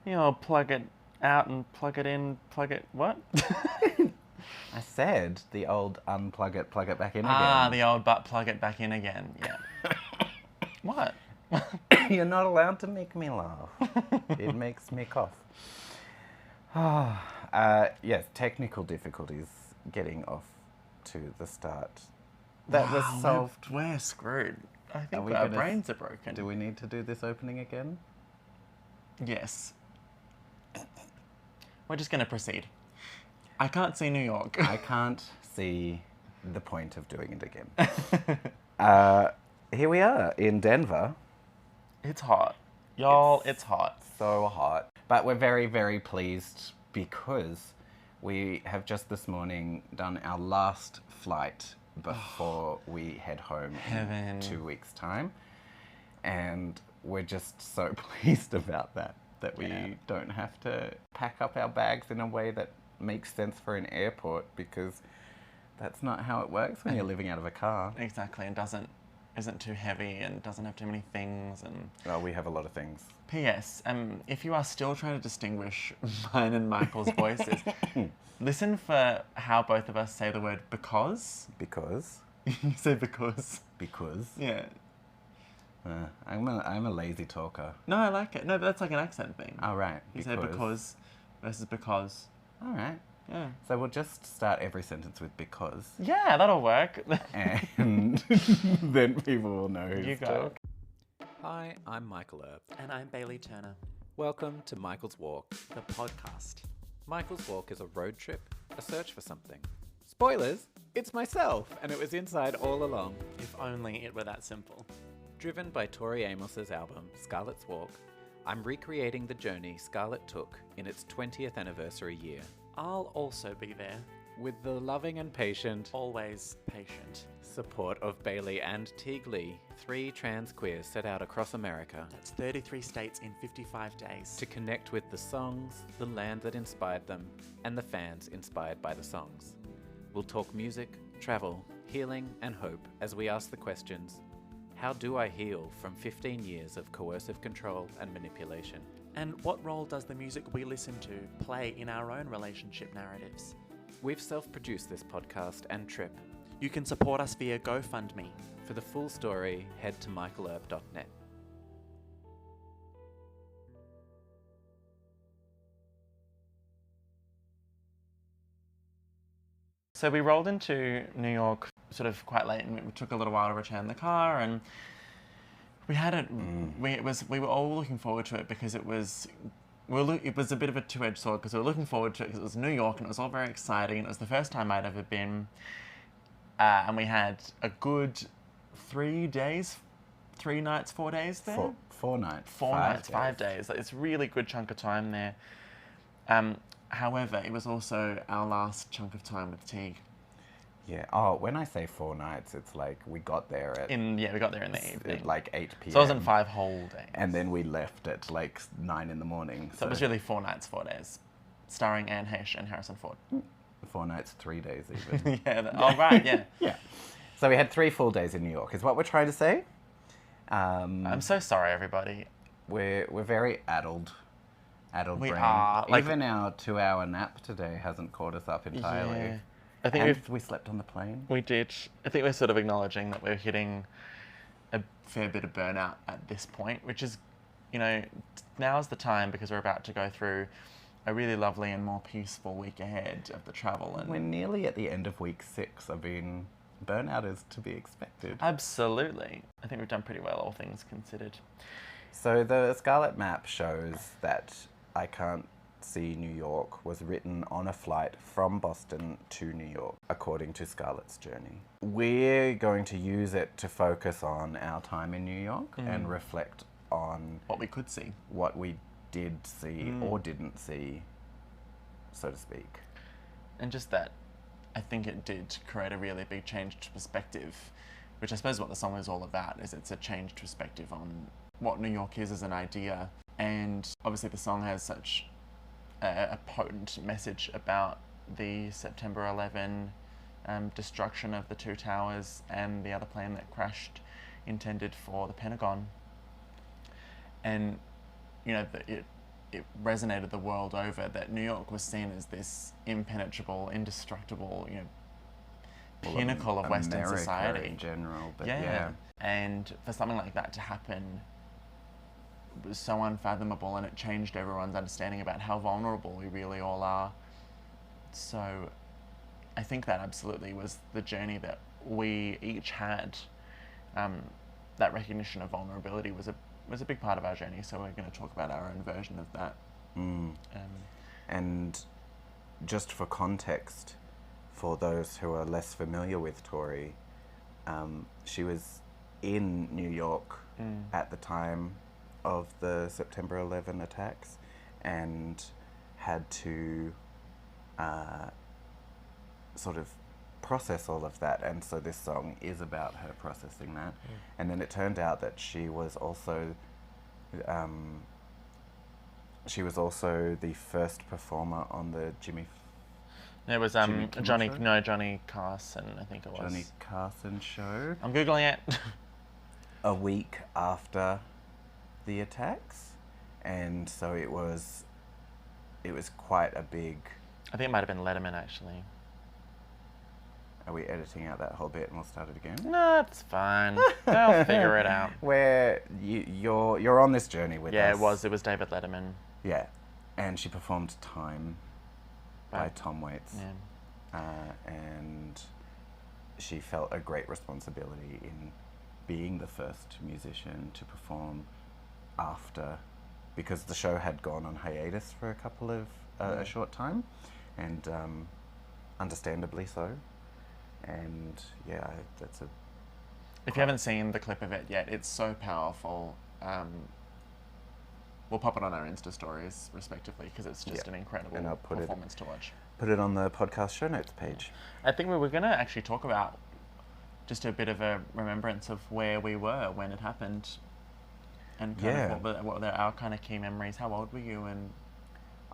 You know, plug it out and plug it in, plug it, what? I said the old unplug it, plug it back in Ah, again. the old butt plug it back in again, yeah. What? You're not allowed to make me laugh. It makes me cough. Yes, technical difficulties getting off to the start. That was Wow, solved. We're screwed. I think we our gonna brains are broken. Do we need to do this opening again? Yes. We're just going to proceed. I can't see New York. I can't see the point of doing it again. Here we are in Denver. It's hot. Y'all, it's hot. So hot. But we're very, very pleased because we have just this morning done our last flight before we head home in 2 weeks' time. And we're just so pleased about that we don't have to pack up our bags in a way that makes sense for an airport, because that's not how it works when you're living out of a car. Exactly, and isn't too heavy and doesn't have too many things. And well, we have a lot of things. P.S. If you are still trying to distinguish mine and Michael's voices, listen for how both of us say the word because. Because? You say because. Because? Yeah. I'm a lazy talker. No, I like it. No, but that's like an accent thing. Oh, right. You say because versus because. All right. Yeah. So we'll just start every sentence with because. Yeah, that'll work. And then people will know who's You go. talking. Hi, I'm Michael Earp. And I'm Bailey Turner, Welcome to Michael's Walk. the podcast. Michael's Walk is a road trip, a search for something. Spoilers! It's myself, and it was inside all along. If only it were that simple. Driven by Tori Amos's album, Scarlett's Walk, I'm recreating the journey Scarlett took in its 20th anniversary year. I'll also be there. With the loving and patient Always patient. support of Bailey and Teague Lee, 3 trans queers set out across America That's 33 states in 55 days. to connect with the songs, the land that inspired them, and the fans inspired by the songs. We'll talk music, travel, healing, and hope as we ask the questions: how do I heal from 15 years of coercive control and manipulation? And what role does the music we listen to play in our own relationship narratives? We've self-produced this podcast and trip. You can support us via GoFundMe. For the full story, head to michaelerp.net. So we rolled into New York sort of quite late, and it took a little while to return the car, and we had it. We were all looking forward to it because it was a bit of a two-edged sword, because we were looking forward to it because it was New York and it was all very exciting, and it was the first time I'd ever been, and we had a good 3 days, 3 nights, 4 days there. 4 nights. 5 days. Like, it's a really good chunk of time there. However, it was also our last chunk of time with Teague. Yeah. Oh, when I say 4 nights, it's like we got there at We got there in the evening. at like 8 p.m. So it wasn't 5 whole days. And then we left at like 9 in the morning. So it was really 4 nights, 4 days, starring Anne Heche and Harrison Ford. 4 nights, 3 days even. Oh, right, yeah. Yeah. So we had 3 full days in New York, is what we're trying to say. I'm so sorry, everybody. We're very addled We brain. are, like- Even our 2-hour nap today hasn't caught us up entirely. Yeah. I think And we slept on the plane. we did. I think we're sort of acknowledging that we're hitting a fair bit of burnout at this point, which is, now's the time, because we're about to go through a really lovely and more peaceful week ahead of the travel. And We're nearly at the end of week 6. I mean, burnout is to be expected. absolutely. I think we've done pretty well, all things considered. So the Scarlet map shows that I Can't See New York was written on a flight from Boston to New York, according to Scarlet's journey. We're going to use it to focus on our time in New York and reflect on What we could see. what we did see or didn't see, so to speak. And just that, I think it did create a really big change to perspective, which I suppose is what the song is all about, is it's a change to perspective on what New York is as an idea. And obviously the song has such a potent message about the September 11 destruction of the 2 towers and the other plane that crashed, intended for the Pentagon. And, it resonated the world over, that New York was seen as this impenetrable, indestructible, pinnacle of Western America society in general, but yeah. And for something like that to happen was so unfathomable, and it changed everyone's understanding about how vulnerable we really all are. So I think that absolutely was the journey that we each had. That recognition of vulnerability was a big part of our journey, so we're going to talk about our own version of that. And just for context, for those who are less familiar with Tori, she was in New York at the time of the September 11 attacks and had to sort of process all of that, and so this song is about her processing that. And then it turned out that she was also the first performer on the It was Jimmy Kimmel Johnny show? Johnny Carson, I think it was. Johnny Carson show I'm googling it. a week after the attacks, and so it was quite a big. I think it might have been Letterman, actually. Are we editing out that whole bit and we'll start it again? No, it's fine. They'll figure it out. Where you're on this journey with us. Yeah, it was David Letterman. Yeah, and she performed Time by Tom Waits. Yeah. And she felt a great responsibility in being the first musician to perform after, because the show had gone on hiatus for a short time, and understandably so. And yeah, that's a. If you haven't seen the clip of it yet, it's so powerful. We'll pop it on our Insta stories, respectively, because it's just an incredible performance to watch. Put it on the podcast show notes page. I think we were going to actually talk about just a bit of a remembrance of where we were when it happened, and kind of what were our kind of key memories. How old were you? And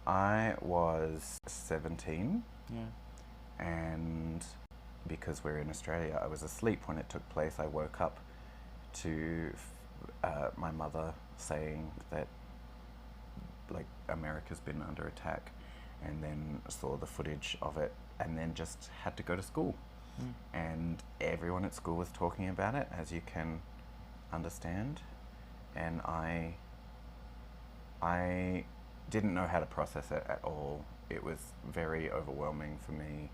I was 17. Yeah. And because we're in Australia, I was asleep when it took place. I woke up to my mother saying that, like, America's been under attack, and then saw the footage of it, and then just had to go to school. And everyone at school was talking about it, as you can understand, and I didn't know how to process it at all. It was very overwhelming for me,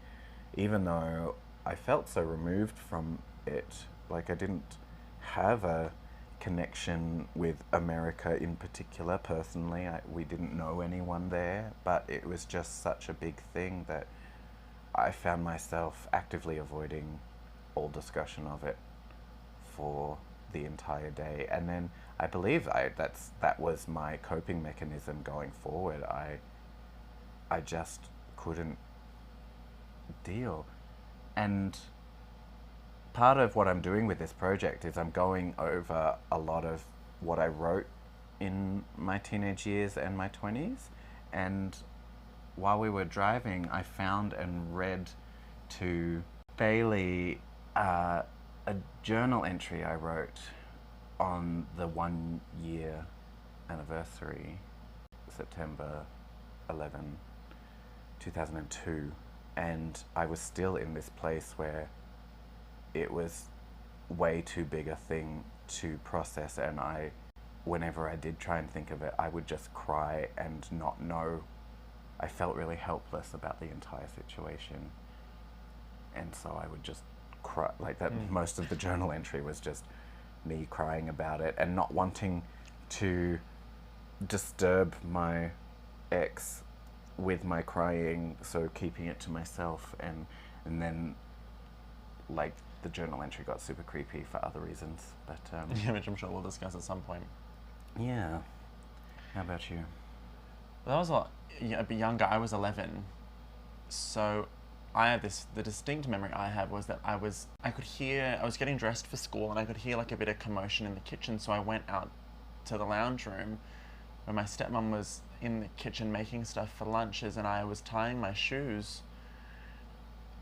even though I felt so removed from it. Like, I didn't have a connection with America in particular personally. We didn't know anyone there, but it was just such a big thing that I found myself actively avoiding all discussion of it for the entire day. And then I believe that was my coping mechanism going forward. I just couldn't deal. And part of what I'm doing with this project is I'm going over a lot of what I wrote in my teenage years and my 20s. And while we were driving, I found and read to Bailey a journal entry I wrote on the 1 year anniversary, September 11, 2002. And I was still in this place where it was way too big a thing to process, and whenever I did try and think of it, I would just cry and not know. I felt really helpless about the entire situation, and so I would just cry like that. Most of the journal entry was just me crying about it and not wanting to disturb my ex with my crying, so keeping it to myself, and then, like, the journal entry got super creepy for other reasons, but yeah, which I'm sure we'll discuss at some point. Yeah. How about you? Well, I was a bit younger. I was 11, so I had the distinct memory I have was that I was getting dressed for school, and I could hear like a bit of commotion in the kitchen, so I went out to the lounge room where my stepmom was in the kitchen making stuff for lunches, and I was tying my shoes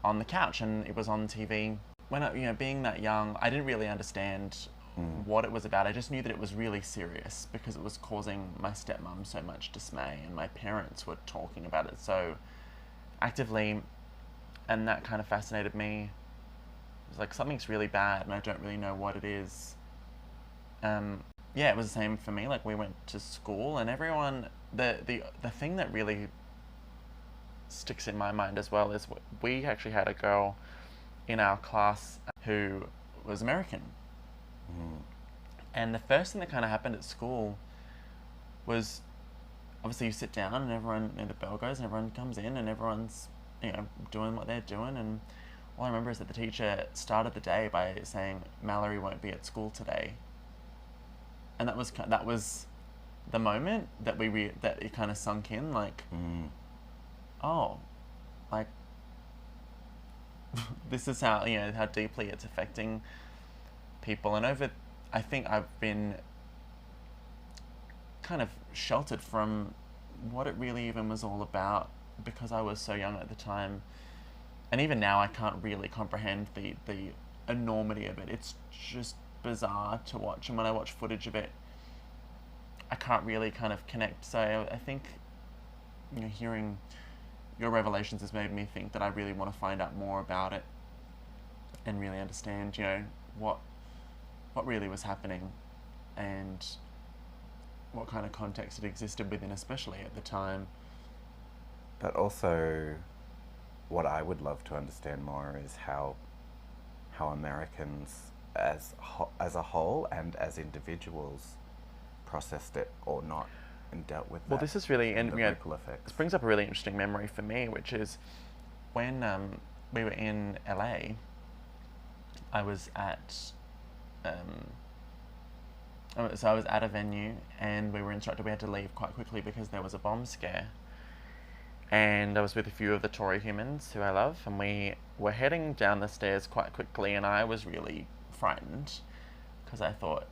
on the couch, and it was on TV. When being that young, I didn't really understand what it was about. I just knew that it was really serious because it was causing my stepmom so much dismay, and my parents were talking about it so actively, and that kind of fascinated me. It was like, something's really bad and I don't really know what it is. Yeah, it was the same for me. Like, we went to school and everyone, the thing that really sticks in my mind as well is we actually had a girl in our class who was American. And the first thing that kind of happened at school was, obviously you sit down and everyone, the bell goes and everyone comes in and everyone's, doing what they're doing. And all I remember is that the teacher started the day by saying, Mallory won't be at school today. And that was the moment that that it kind of sunk in, like, oh, like, this is how, how deeply it's affecting people. And I think I've been kind of sheltered from what it really even was all about because I was so young at the time. And even now I can't really comprehend the enormity of it. It's just bizarre to watch, and when I watch footage of it, I can't really kind of connect. So I think, hearing your revelations has made me think that I really want to find out more about it and really understand, what really was happening and what kind of context it existed within, especially at the time. But also, what I would love to understand more is how Americans as a whole and as individuals processed it or not and dealt with Well, that. this is really, and the ripple effects. This brings up a really interesting memory for me, which is when we were in LA. I was at so I was at a venue and we were instructed we had to leave quite quickly because there was a bomb scare. And I was with a few of the Tory humans who I love, and we were heading down the stairs quite quickly, and I was really frightened because I thought,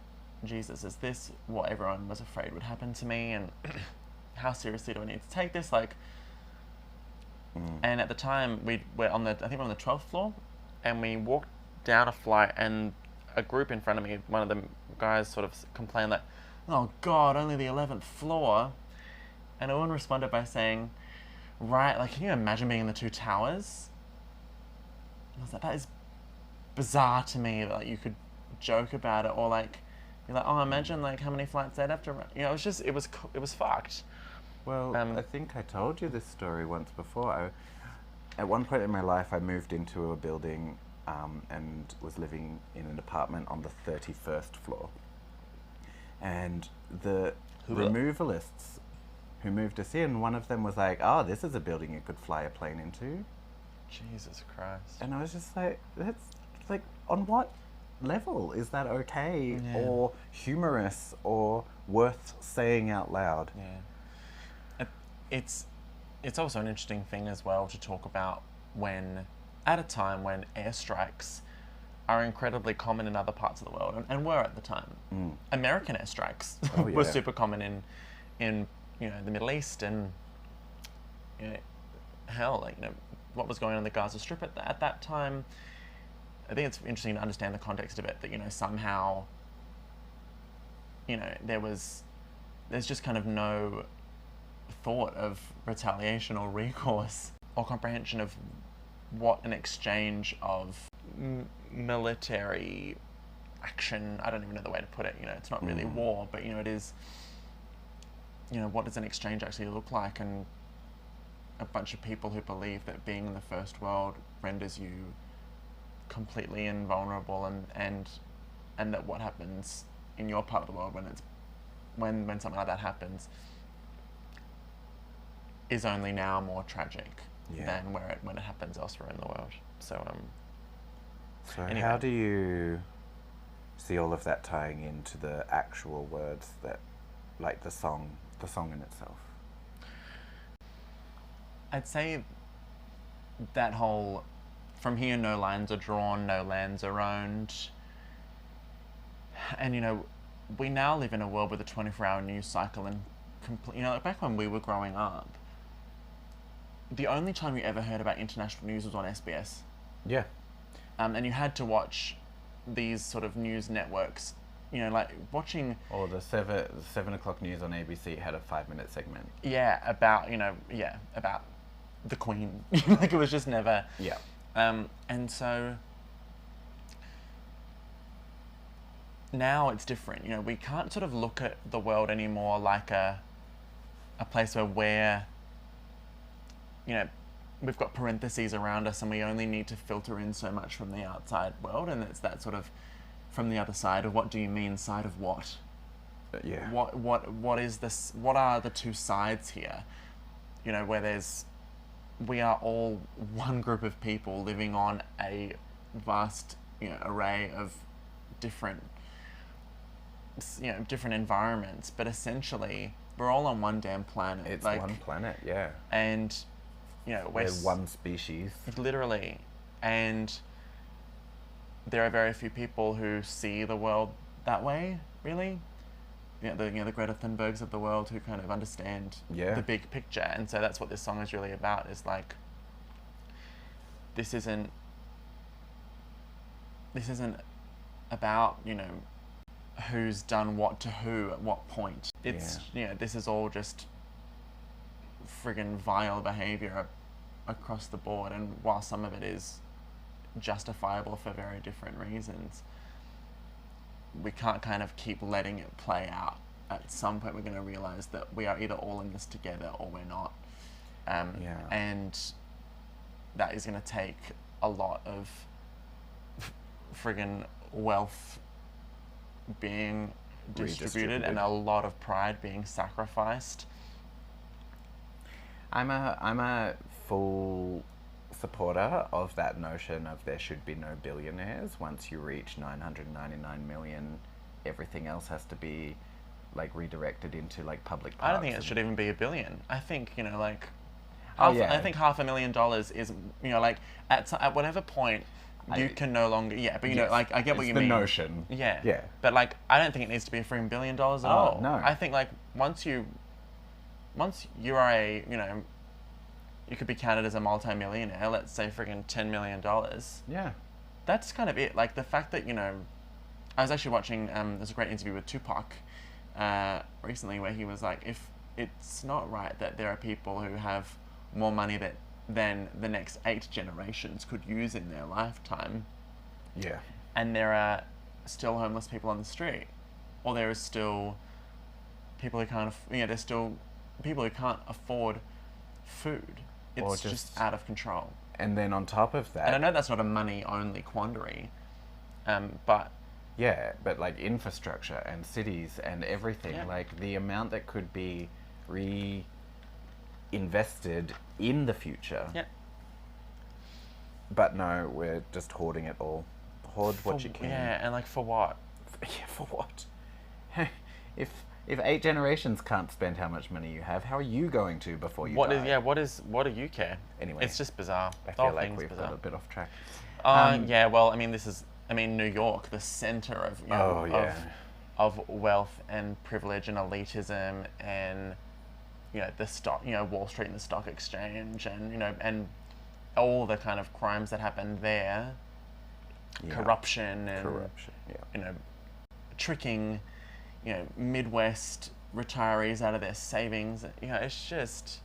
Jesus, is this what everyone was afraid would happen to me? And how seriously do I need to take this? And at the time we're on I think we're on the 12th floor, and we walked down a flight, and a group in front of me, one of the guys sort of complained that, oh God, only the 11th floor. And Owen responded by saying, right, like, can you imagine being in the two towers? And I was like, that is bizarre to me that, like, you could joke about it, or like be like, oh, imagine like how many flights they'd have to run. It was fucked. Well, I think I told you this story once before. At one point in my life, I moved into a building and was living in an apartment on the 31st floor. And the removalists who moved us in, one of them was like, oh, this is a building you could fly a plane into. Jesus Christ. And I was just like, that's like, on what level is that okay, Yeah. or humorous, or worth saying out loud? Yeah. It's also an interesting thing as well to talk about at a time when airstrikes are incredibly common in other parts of the world, and were at the time. American airstrikes were super common in the Middle East, and hell, like, what was going on in the Gaza Strip at that time. I think it's interesting to understand the context of it, that somehow there's just kind of no thought of retaliation or recourse or comprehension of what an exchange of military action, I don't even know the way to put it, it's not really war, but it is, what does an exchange actually look like? And a bunch of people who believe that being in the first world renders you completely invulnerable, and that what happens in your part of the world when something like that happens is only now more tragic than when it happens elsewhere in the world. So anyway. How do you see all of that tying into the actual words that, like the song in itself? I'd say that whole, from here no lines are drawn, no lands are owned. And we now live in a world with a 24-hour news cycle, and like back when we were growing up, the only time you ever heard about international news was on SBS. Yeah. And you had to watch these sort of news networks you know, like watching. Or the 7 o'clock news on ABC had a 5-minute segment. Yeah, about about the Queen. Like it was just never. Yeah. And so now it's different. You know, we can't sort of look at the world anymore like a place where you know, we've got parentheses around us and we only need to filter in so much from the outside world, and it's that sort of from the other side of what do you mean side of what? Yeah. What is this? What are the two sides here? You know, where we are all one group of people living on a vast, you know, array of different environments, but essentially we're all on one damn planet. It's like, one planet, yeah. And you know, we're one species. Literally. And there are very few people who see the world that way, really. The Greta Thunbergs of the world who kind of understand the big picture. And so that's what this song is really about, is like, this isn't about, you know, who's done what to who at what point. It's, you know, this is all just friggin' vile behavior across the board, and while some of it is justifiable for very different reasons, we can't kind of keep letting it play out. At some point we're going to realize that we are either all in this together or we're not. And that is going to take a lot of friggin' wealth being distributed and a lot of pride being sacrificed. I'm a full supporter of that notion of there should be no billionaires. Once you reach 999 million, everything else has to be like redirected into like public parks. I don't think it should even be a billion. I think, you know, like I think $500,000 is, you know, like at whatever point you can no longer, but you know, like I get what you mean. It's the notion. Yeah. But like I don't think it needs to be a freaking $1 billion at all. No. I think like once you are a, you know, you could be counted as a multi-millionaire, let's say friggin' $10 million. Yeah. That's kind of it. Like the fact that, you know, I was actually watching, there's a great interview with Tupac recently where he was like, if it's not right that there are people who have more money than the next 8 generations could use in their lifetime. Yeah. And there are still homeless people on the street. Or there is still people who can't, there's still people who can't afford food. It's just out of control. And then on top of that... And I know that's not a money-only quandary, but... Yeah, but like infrastructure and cities and everything, like the amount that could be reinvested in the future. Yeah. But no, we're just hoarding it all. Hoard what you can. Yeah, and like for what? For what? If 8 generations can't spend how much money you have, how are you going to before you die? What do you care? Anyway. It's just bizarre. I feel like we've got a bit off track. Well, I mean, New York, the center of, you know, of wealth and privilege and elitism and, you know, the stock, you know, Wall Street and the stock exchange and, you know, and all the kind of crimes that happened there, corruption and, you know, tricking, you know, Midwest retirees out of their savings. You know, it's just...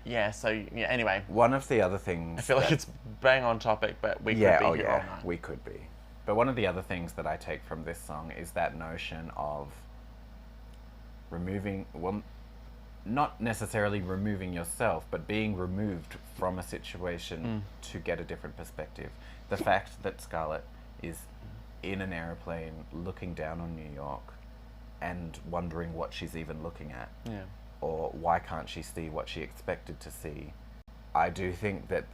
anyway. One of the other things... I feel like it's bang on topic, but we could be here all night. We could be. But one of the other things that I take from this song is that notion of removing... Well, not necessarily removing yourself, but being removed from a situation to get a different perspective. The fact that Scarlett is in an aeroplane looking down on New York and wondering what she's even looking at. Yeah. Or why can't she see what she expected to see? I do think that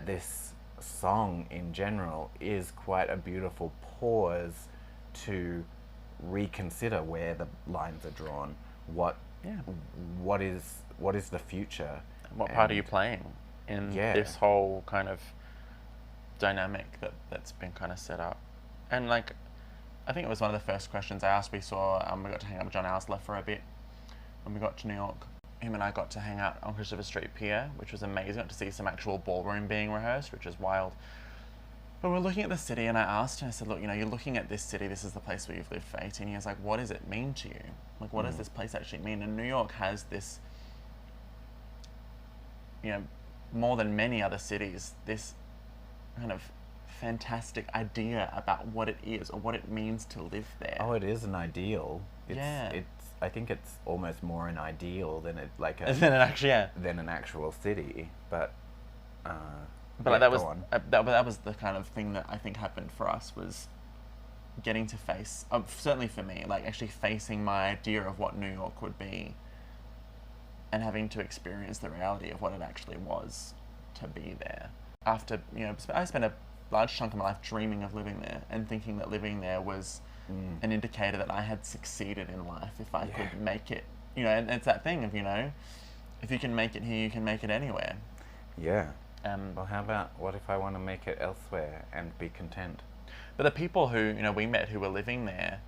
this song in general is quite a beautiful pause to reconsider where the lines are drawn. What is the future? What part are you playing in this whole kind of dynamic that's been kind of set up? And like, I think it was one of the first questions I asked. We got to hang out with John Owsler for a bit when we got to New York. Him and I got to hang out on Christopher Street Pier, which was amazing. Got to see some actual ballroom being rehearsed, which is wild. But we're looking at the city, and I asked him, I said, look, you're looking at this city, this is the place where you've lived for 18 years, like, what does it mean to you? Like, what does this place actually mean? And New York has this, more than many other cities, this kind of fantastic idea about what it is or what it means to live there. Oh, it is an ideal. I think it's almost more an ideal than than an actual city. But that was the kind of thing that I think happened for us, was getting to face, certainly for me, like actually facing my idea of what New York would be, and having to experience the reality of what it actually was to be there. After I spent a large chunk of my life dreaming of living there and thinking that living there was an indicator that I had succeeded in life if I could make it. And it's that thing of, if you can make it here, you can make it anywhere. Yeah. Well, how about, what if I want to make it elsewhere and be content? But the people who, we met who were living there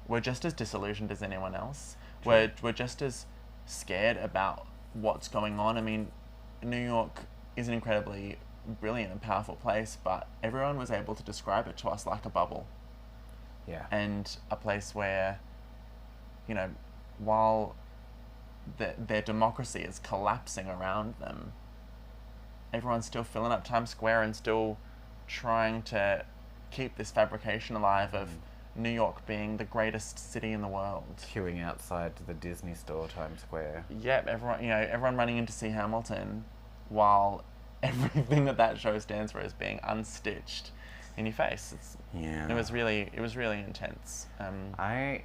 were just as disillusioned as anyone else. We're just as scared about what's going on. I mean, New York is an incredibly brilliant and powerful place, but everyone was able to describe it to us like a bubble. Yeah. And a place where, while their democracy is collapsing around them, everyone's still filling up Times Square and still trying to keep this fabrication alive of New York being the greatest city in the world. Queuing outside the Disney store, Times Square. Yeah, everyone running in to see Hamilton, while everything that show stands for is being unstitched in your face. It was really intense. I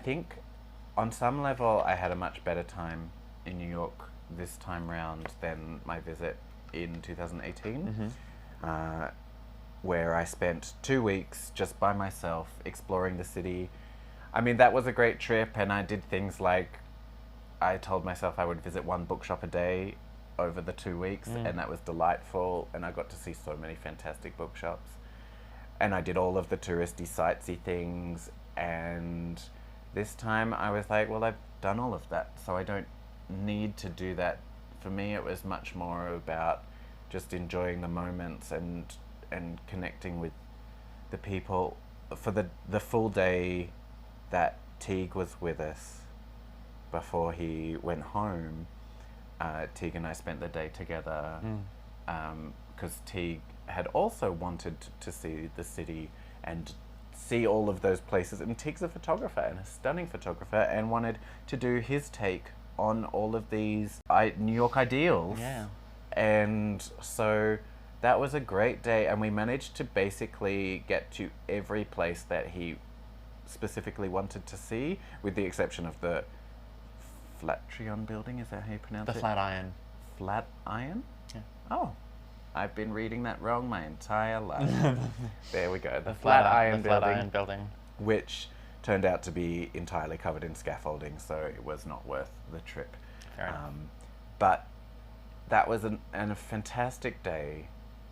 think on some level I had a much better time in New York this time round than my visit in 2018, where I spent 2 weeks just by myself exploring the city. I mean, that was a great trip, and I did things like, I told myself I would visit one bookshop a day over the 2 weeks, and that was delightful, and I got to see so many fantastic bookshops. And I did all of the touristy, sightsy things, and this time I was like, well, I've done all of that, so I don't need to do that. For me, it was much more about just enjoying the moments and connecting with the people. For the full day that Teague was with us before he went home, Teague and I spent the day together, because Teague had also wanted to see the city and see all of those places. And Teague's a photographer, and a stunning photographer, and wanted to do his take on all of these New York ideals. Yeah. And so that was a great day, and we managed to basically get to every place that he specifically wanted to see, with the exception of the Flatiron building. Is that how you pronounce it? The Flatiron. Flatiron? Yeah. Oh, I've been reading that wrong my entire life. There we go. The Flatiron building. Which turned out to be entirely covered in scaffolding, so it was not worth the trip. Fair enough. But that was a fantastic day,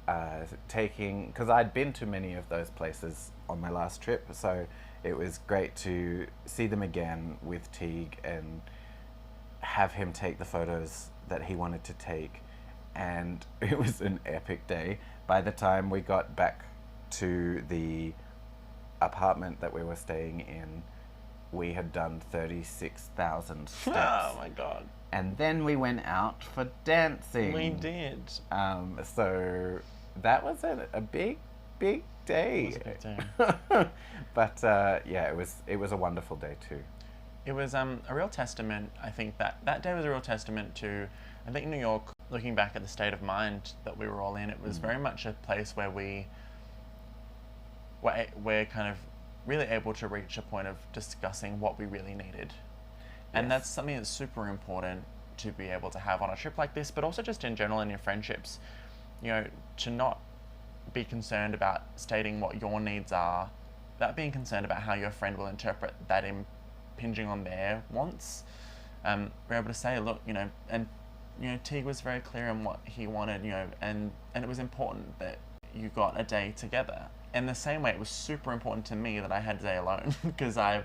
because I'd been to many of those places on my last trip, so it was great to see them again with Teague and have him take the photos that he wanted to take. And it was an epic day. By the time we got back to the apartment that we were staying in, we had done 36,000 steps. Oh my God. And then we went out for dancing. We did. So that was a big day. It was a big day. But yeah, it was a wonderful day too. It was a real testament. I think that day was a real testament to, I think, New York. Looking back at the state of mind that we were all in, it was very much a place where we're kind of really able to reach a point of discussing what we really needed. And that's something that's super important to be able to have on a trip like this, but also just in general in your friendships. To not be concerned about stating what your needs are, without being concerned about how your friend will interpret that impinging on their wants. We're able to say, look, and Teague was very clear on what he wanted, and it was important that you got a day together. In the same way, it was super important to me that I had a day alone, because I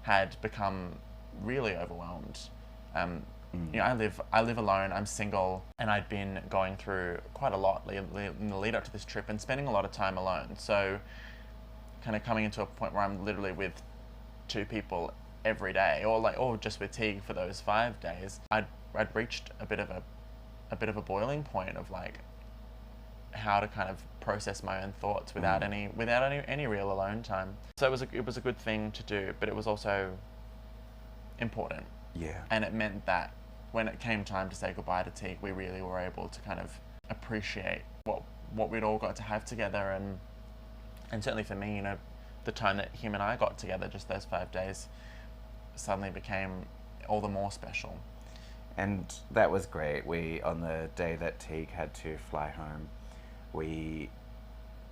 had become really overwhelmed You know, I live alone. I'm single, and I'd been going through quite a lot in the lead up to this trip and spending a lot of time alone. So, kind of coming into a point where I'm literally with 2 people every day, or just with Teague for those 5 days. I'd reached a bit of a boiling point of like how to kind of process my own thoughts without any real alone time. So it was a good thing to do, but it was also important. Yeah. And it meant that when it came time to say goodbye to Teague, we really were able to kind of appreciate what we'd all got to have together, and certainly for me, you know, the time that him and I got together, just those 5 days, suddenly became all the more special. And that was great. On the day that Teague had to fly home, we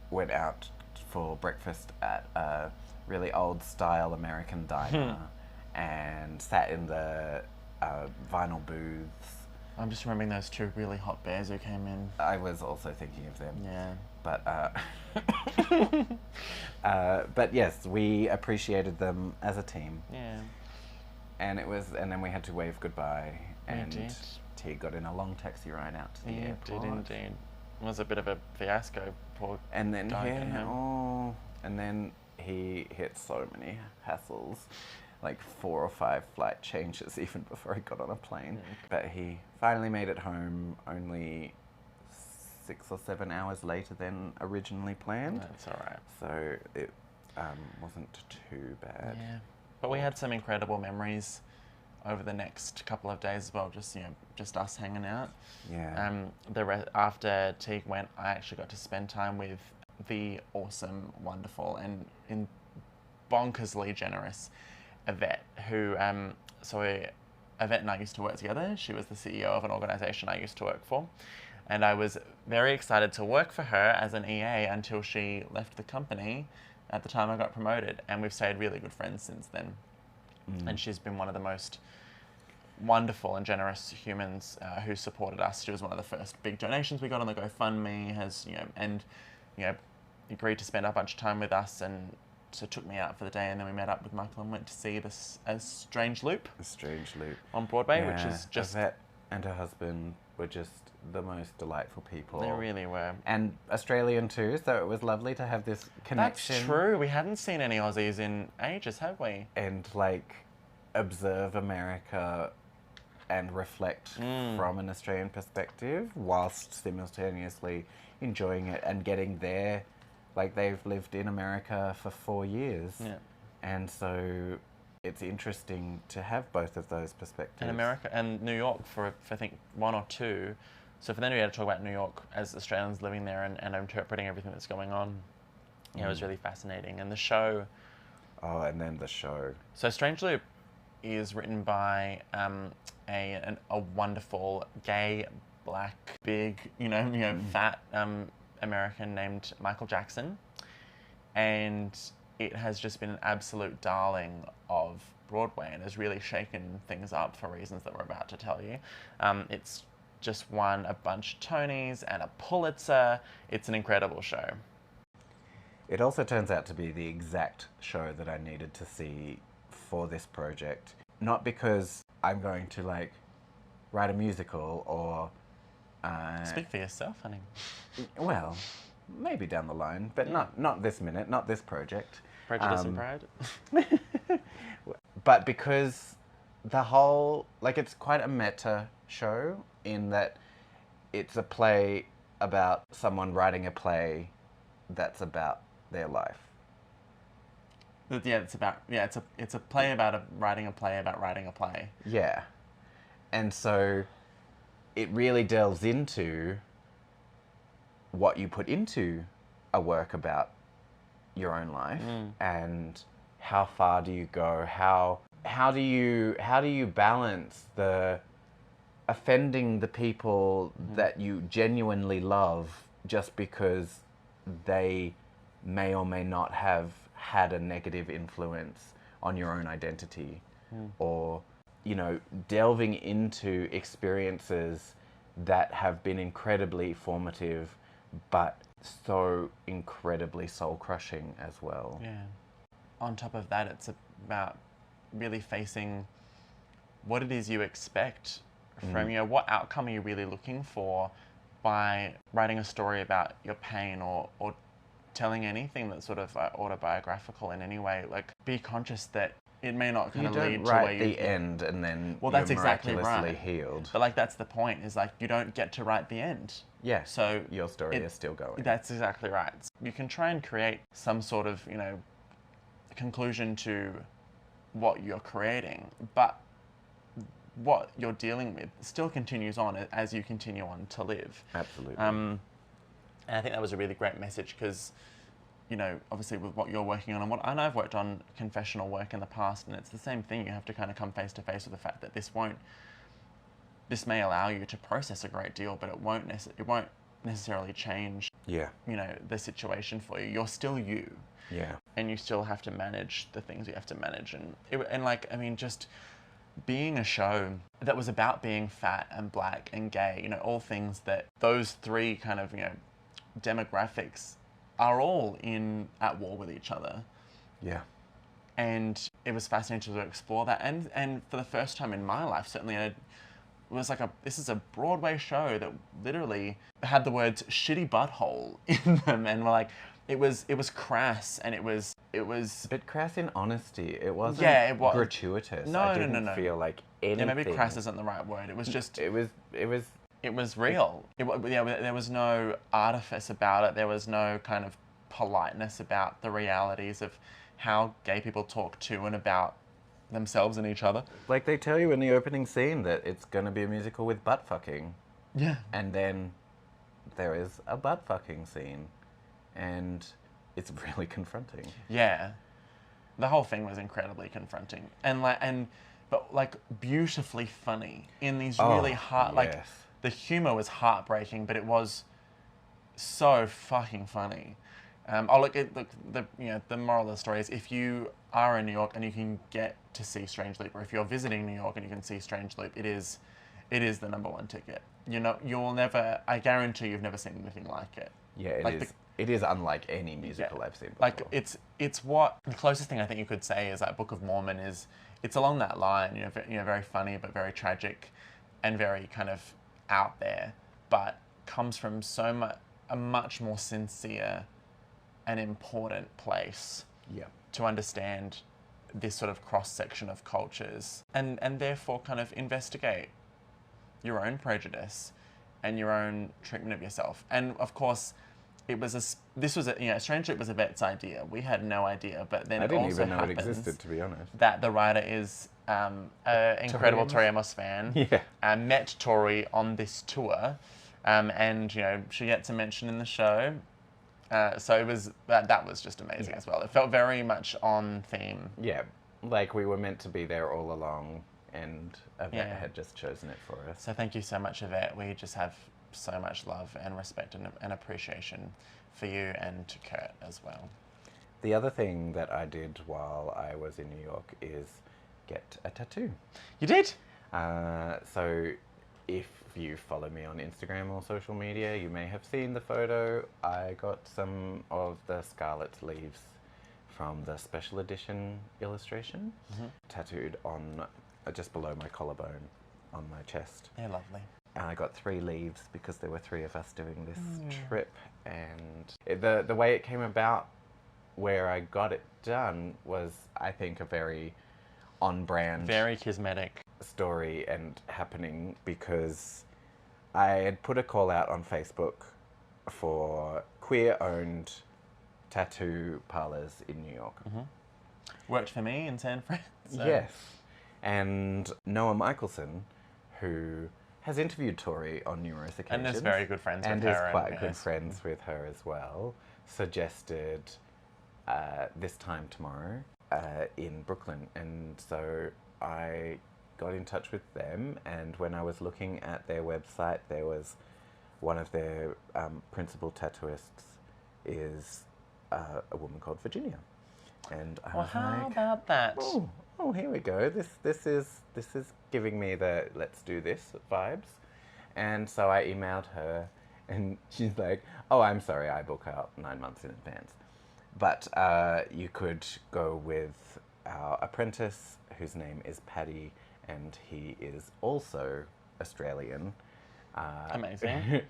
went out for breakfast at a really old style American diner and sat in the vinyl booths. I'm just remembering those 2 really hot bears who came in. I was also thinking of them. Yeah. But yes, we appreciated them as a team. Yeah. And then we had to wave goodbye, and did. Teague got in a long taxi ride out to the He airport. did indeed. It was a bit of a fiasco, poor And then guy getting home. and then he hit so many hassles, like 4 or 5 flight changes even before he got on a plane. Yeah. But he finally made it home only 6 or 7 hours later than originally planned. That's all right. So it wasn't too bad. Yeah. But we had some incredible memories over the next couple of days as well, just us hanging out. Yeah. After Teague went, I actually got to spend time with the awesome, wonderful, and bonkersly generous Yvette, who, Yvette and I used to work together. She was the CEO of an organisation I used to work for. And I was very excited to work for her as an EA until she left the company at the time I got promoted. And we've stayed really good friends since then. And she's been one of the most wonderful and generous humans who supported us. She was one of the first big donations we got on the GoFundMe, agreed to spend a bunch of time with us, and so took me out for the day, and then we met up with Michael and went to see this A Strange Loop on Broadway, which is just... Yvette and her husband were just the most delightful people. They really were. And Australian too, so it was lovely to have this connection. That's true. We hadn't seen any Aussies in ages, have we? And observe America and reflect from an Australian perspective whilst simultaneously enjoying it and getting there. They've lived in America for 4 years. Yeah. And so it's interesting to have both of those perspectives. And America and New York for I think 1 or 2. So for them to be able to talk about New York as Australians living there and interpreting everything that's going on, it was really fascinating. And the show... Oh, and then the show. So Strange Loop is written by a wonderful gay, black, big, fat American named Michael Jackson, and it has just been an absolute darling of Broadway and has really shaken things up for reasons that we're about to tell you. It's just won a bunch of Tonys and a Pulitzer. It's an incredible show. It also turns out to be the exact show that I needed to see for this project. Not because I'm going to write a musical or... Speak for yourself, honey. Well, maybe down the line, but not this minute, not this project. Prejudice and Pride? But because the whole... it's quite a meta show in that it's a play about someone writing a play that's about their life. Yeah, it's a play about writing a play about writing a play. Yeah. And so it really delves into what you put into a work about your own life and how far do you go, how do you balance the offending the people that you genuinely love just because they may or may not have had a negative influence on your own identity, or delving into experiences that have been incredibly formative but so incredibly soul-crushing as well. Yeah. On top of that, it's about really facing what it is you expect from, you know, what outcome are you really looking for by writing a story about your pain or telling anything that's sort of autobiographical in any way. Like, be conscious that it may not kind of lead to where you... the end and then well, you're that's exactly miraculously right. healed. But, like, that's the point, is, like, you don't get to write the end. Yeah, so your story is still going. That's exactly right. You can try and create some sort of, you know, conclusion to what you're creating, but what you're dealing with still continues on as you continue on to live. Absolutely. And I think that was a really great message because, you know, obviously with what you're working on and what, and I've worked on confessional work in the past, and it's the same thing. You have to kind of come face to face with the fact that this may allow you to process a great deal, but it won't necessarily change, you know, the situation for you. You're still you. Yeah. And you still have to manage the things you have to manage. And like, I mean, just being a show that was about being fat and black and gay, you know, all things that those three kind of, you know, demographics are all at war with each other. Yeah. And it was fascinating to explore that. And for the first time in my life, certainly, it was like this is a Broadway show that literally had the words shitty butthole in them, and we're like, it was crass, and it was a bit crass in honesty. It wasn't gratuitous. No, I didn't feel like anything. Yeah, maybe crass isn't the right word. It was just it was real. There was no artifice about it. There was no kind of politeness about the realities of how gay people talk to and about themselves and each other. Like, they tell you in the opening scene that it's going to be a musical with butt fucking. Yeah. And then there is a butt fucking scene. And it's really confronting. Yeah. The whole thing was incredibly confronting. But beautifully funny in these really like, the humor was heartbreaking, but it was so fucking funny. The moral of the story is, if you are in New York and you can get to see Strange Loop, or if you're visiting New York and you can see Strange Loop, it is the #1 ticket. You know, you'll never, I guarantee you've never seen anything like it. Yeah, it is unlike any musical I've seen before. Like, it's what, the closest thing I think you could say is, like, Book of Mormon is, it's along that line, you know, very funny but very tragic and very kind of out there, but comes from a much more sincere and important place to understand this sort of cross-section of cultures, and therefore kind of investigate your own prejudice and your own treatment of yourself. And of course, Strange Loop was Yvette's idea. We had no idea, but then I didn't also even know it existed, to be honest. That the writer is an incredible Tori Amos fan. Yeah. Met Tori on this tour, and you know, she gets a mention in the show. So it was that was just amazing as well. It felt very much on theme. Yeah, like we were meant to be there all along, and Yvette had just chosen it for us. So thank you so much, Yvette. We just have so much love and respect and appreciation for you and to Kurt as well. The other thing that I did while I was in New York is get a tattoo. You did? So if you follow me on Instagram or social media, you may have seen the photo. I got some of the Scarlet leaves from the special edition illustration tattooed on just below my collarbone on my chest. They're lovely. And I got 3 leaves because there were 3 of us doing this trip, and the way it came about, where I got it done, was, I think, a very on-brand, very charismatic story and happening, because I had put a call out on Facebook for queer-owned tattoo parlors in New York. Worked for me in San Fran. So. Yes, and Noah Michelson, who has interviewed Tori on numerous occasions. And is very good friends with her. And is quite good friends with her as well. Suggested this time tomorrow in Brooklyn. And so I got in touch with them, and when I was looking at their website, there was one of their principal tattooists is a woman called Virginia. And I was how like, about that? Oh, here we go. This is giving me the let's do this vibes. And so I emailed her, and she's like, "Oh, I'm sorry, I book out 9 months in advance. But you could go with our apprentice, whose name is Paddy, and he is also Australian. Amazing.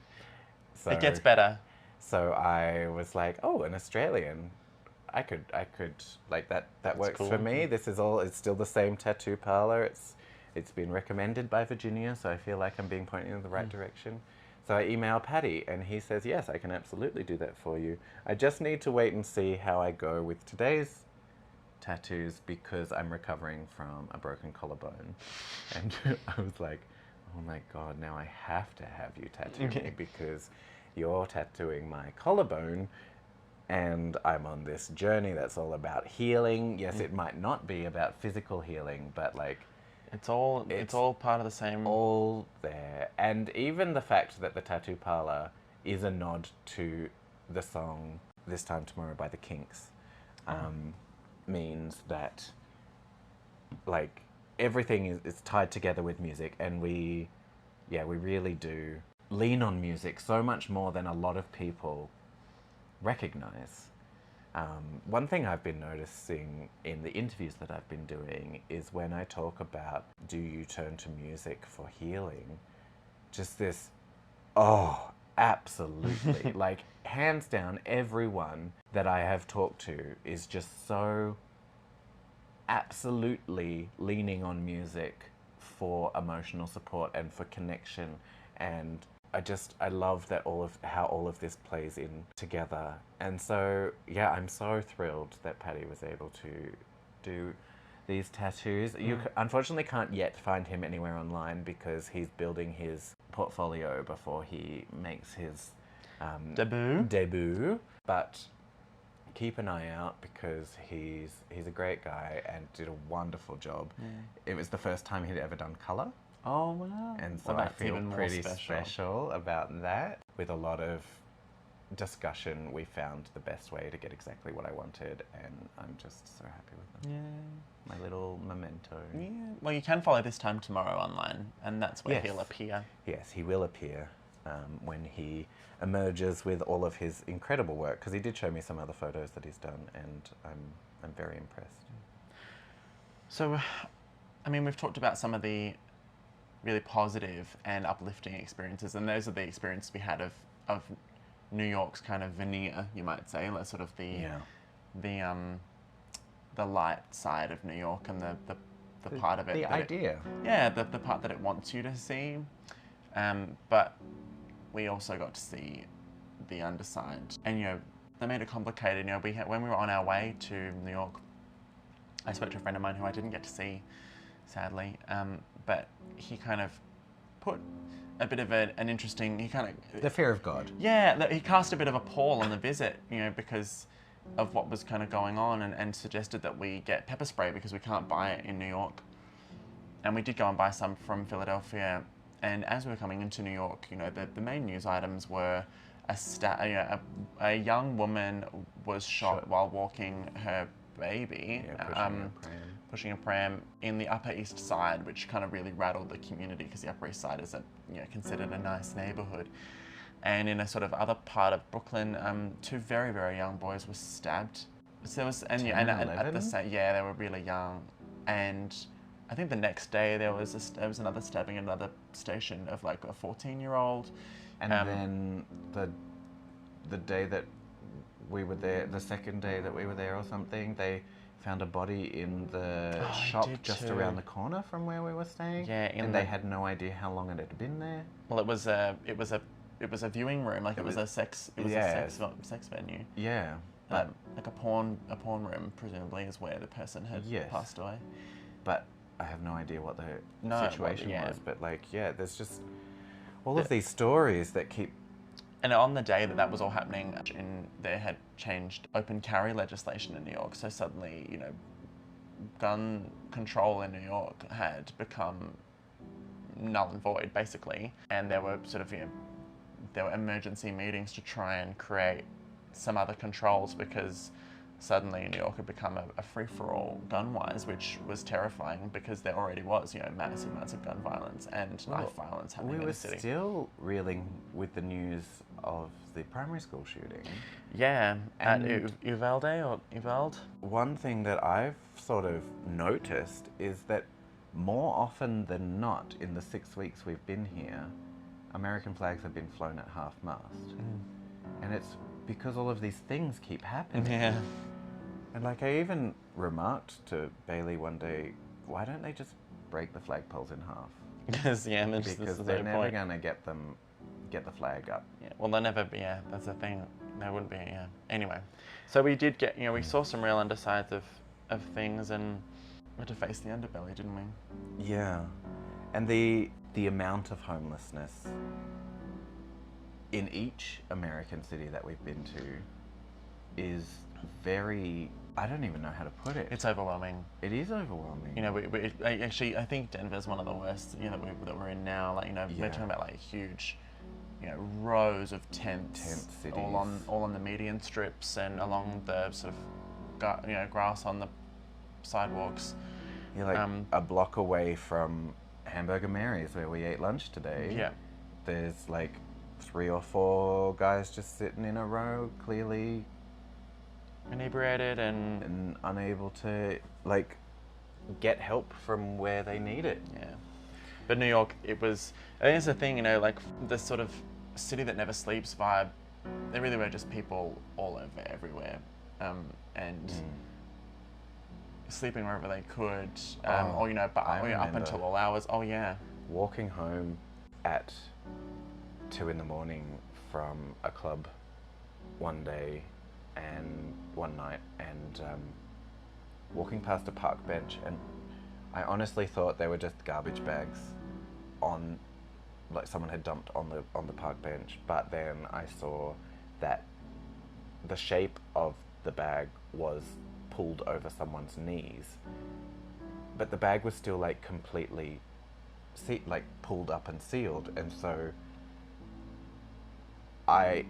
So, It gets better. So I was like, oh, an Australian. I could like that works cool. for me. This is all, it's still the same tattoo parlor. It's been recommended by Virginia, so I feel like I'm being pointed in the right direction. So I email Paddy and he says, yes, I can absolutely do that for you. I just need to wait and see how I go with today's tattoos because I'm recovering from a broken collarbone. And I was like, oh my God, now I have to have you tattoo me because you're tattooing my collarbone and I'm on this journey that's all about healing. Yes, it might not be about physical healing, but like it's all part of the same. All there. And even the fact that the tattoo parlor is a nod to the song This Time Tomorrow by the Kinks means that like everything is tied together with music, and we really do lean on music so much more than a lot of people recognize. One thing I've been noticing in the interviews that I've been doing is when I talk about do you turn to music for healing, just this, oh, absolutely. Like, hands down, everyone that I have talked to is just so absolutely leaning on music for emotional support and for connection. And I love that how all of this plays in together. And so, yeah, I'm so thrilled that Paddy was able to do these tattoos. You unfortunately can't yet find him anywhere online because he's building his portfolio before he makes his debut. But keep an eye out because he's a great guy and did a wonderful job. It was the first time he'd ever done colour. Oh, wow. And so Well, I that's feel even more pretty special. special about that. With a lot of discussion, we found the best way to get exactly what I wanted, and I'm just so happy with them. Yeah. My little memento. Yeah. Well, you can follow This Time Tomorrow online, and that's where Yes. he'll appear. Yes, he will appear when he emerges with all of his incredible work, because he did show me some other photos that he's done, and I'm very impressed. So, I mean, we've talked about some of the really positive and uplifting experiences, and those are the experiences we had of New York's kind of veneer, you might say, like sort of the light side of New York and the part of it. The idea. The part that it wants you to see. But we also got to see the underside, and they made it complicated. When we were on our way to New York, I spoke to a friend of mine who I didn't get to see, sadly, but he kind of put a bit of an interesting, The fear of God. Yeah, he cast a bit of a pall on the visit, because of what was kind of going on, and suggested that we get pepper spray because we can't buy it in New York. And we did go and buy some from Philadelphia, and as we were coming into New York, the main news items were a young woman was shot while walking her baby, pushing a pram in the Upper East Side, which kind of really rattled the community because the Upper East Side is considered a nice neighborhood. And in a sort of other part of Brooklyn, two very, very young boys were stabbed. So there was, and at the same, they were really young. And I think the next day there was another stabbing at another station of like a 14-year-old. And then the day that we were there, the second day that we were there or something, they found a body in the shop just around the corner from where we were staying. Yeah, and they had no idea how long it had been there. Well, it was a viewing room, like it was a sex venue. Yeah, but like a porn room, presumably, is where the person had passed away. But I have no idea what the situation was. But there's just all of these stories that keep. And on the day that was all happening, they had changed open carry legislation in New York. So suddenly, gun control in New York had become null and void, basically. And there were there were emergency meetings to try and create some other controls because suddenly New York had become a free-for-all gun-wise, which was terrifying because there already was, massive amounts of gun violence and knife violence happening in the city. We were still reeling with the news of the primary school shooting. Yeah, at Uvalde or Uvalde. One thing that I've sort of noticed is that more often than not, in the 6 weeks we've been here, American flags have been flown at half-mast. And it's because all of these things keep happening. Yeah. And like I even remarked to Bailey one day, why don't they just break the flagpoles in half? Because Because they're never going to get the flag up. Yeah, well, they'll never be, yeah, that's the thing. They wouldn't be, yeah. Anyway, so we did get, we saw some real undersides of things, and we had to face the underbelly, didn't we? Yeah. And the amount of homelessness in each American city that we've been to is very, I don't even know how to put it. It's overwhelming. It is overwhelming. I think Denver's one of the worst, that we're in now. Like, we're talking about like huge, rows of tents, cities, all on the median strips and along the sort of, grass on the sidewalks. You're like a block away from Hamburger Mary's, where we ate lunch today. Yeah. There's like 3 or 4 guys just sitting in a row, clearly inebriated and unable to like get help from where they need it. Yeah. But New York, I think it's the thing, like this sort of city that never sleeps vibe. There really were just people all over everywhere, and sleeping wherever they could, up until all hours. Oh yeah. Walking home at 2 in the morning from a club one day and one night, and walking past a park bench, and I honestly thought they were just garbage bags on, like someone had dumped on the park bench, but then I saw that the shape of the bag was pulled over someone's knees, but the bag was still like completely pulled up and sealed, and so I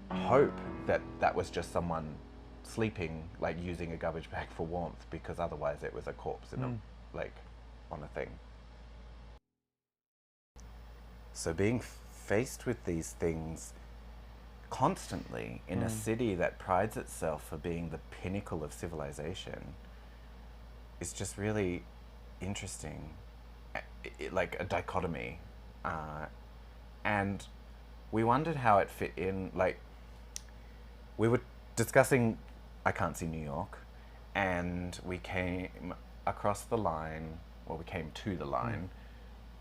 hope that was just someone sleeping, like using a garbage bag for warmth, because otherwise it was a corpse in on a thing. So being faced with these things constantly in a city that prides itself for being the pinnacle of civilization is just really interesting, like a dichotomy, and we wondered how it fit in. Like, we were discussing I Can't See New York, and we came across the line, or we came to the line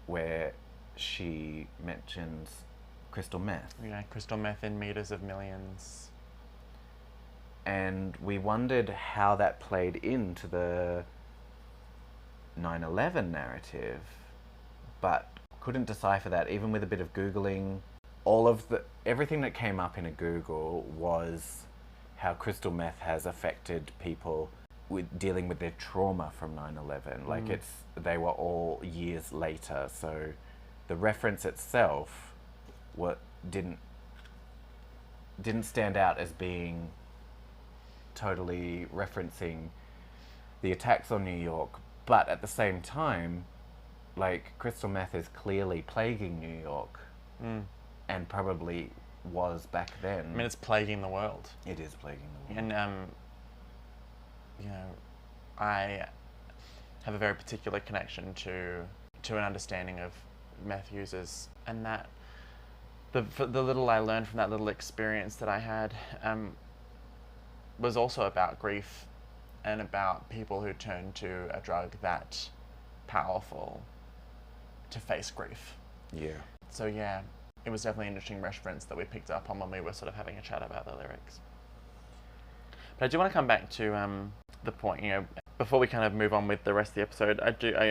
where she mentions crystal meth. Yeah, crystal meth in meters of millions. And we wondered how that played into the 9/11 narrative, but couldn't decipher that, even with a bit of Googling. Everything that came up in a Google was how crystal meth has affected people with dealing with their trauma from 9/11. Like they were all years later, so the reference itself didn't stand out as being totally referencing the attacks on New York, but at the same time, like, crystal meth is clearly plaguing New York, and probably was back then. I mean, it's plaguing the world. It is plaguing the world. And I have a very particular connection to an understanding of meth users, and that the little I learned from that little experience that I had was also about grief, and about people who turn to a drug that powerful to face grief. Yeah. So yeah, it was definitely an interesting reference that we picked up on when we were sort of having a chat about the lyrics. But I do want to come back to the point, before we kind of move on with the rest of the episode. I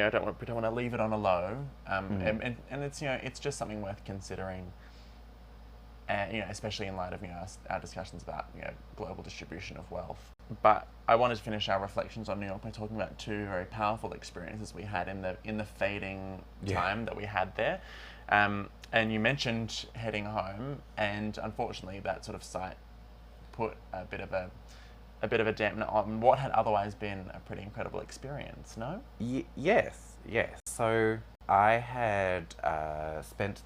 don't want to leave it on a low, and it's it's just something worth considering. Especially in light of our discussions about global distribution of wealth. But I wanted to finish our reflections on New York by talking about 2 very powerful experiences we had in the fading time that we had there. And you mentioned heading home, and unfortunately that sort of sight put a bit of a dampener on what had otherwise been a pretty incredible experience. No? Yes. So I had spent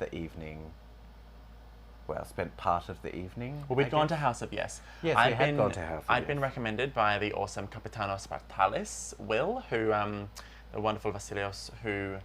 part of the evening. Well, we'd gone to House of Yes. Yes, we had gone to House of I'd Yes. been recommended by the awesome Capitano Spartalis, Will, who the wonderful Vasilios, who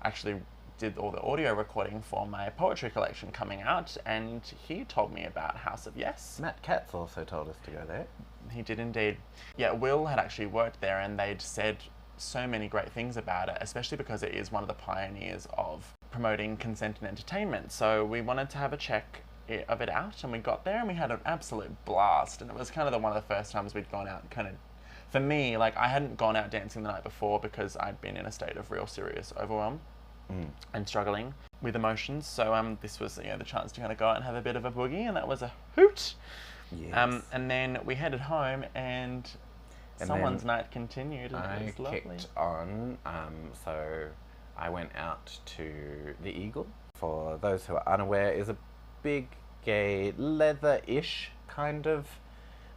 actually did all the audio recording for my poetry collection coming out, and he told me about House of Yes. Matt Katz also told us to go there. He did indeed. Yeah, Will had actually worked there, and they'd said so many great things about it, especially because it is one of the pioneers of promoting consent and entertainment. So we wanted to have a check of it out, and we got there and we had an absolute blast, and it was kind of one of the first times we'd gone out kind of, for me, like I hadn't gone out dancing the night before because I'd been in a state of real serious overwhelm and struggling with emotions. So this was the chance to kind of go out and have a bit of a boogie, and that was a hoot. Yes. And then we headed home, and someone's night continued, and it was lovely. Kicked on, so I went out to the Eagle. For those who are unaware, is a big gay leather-ish kind of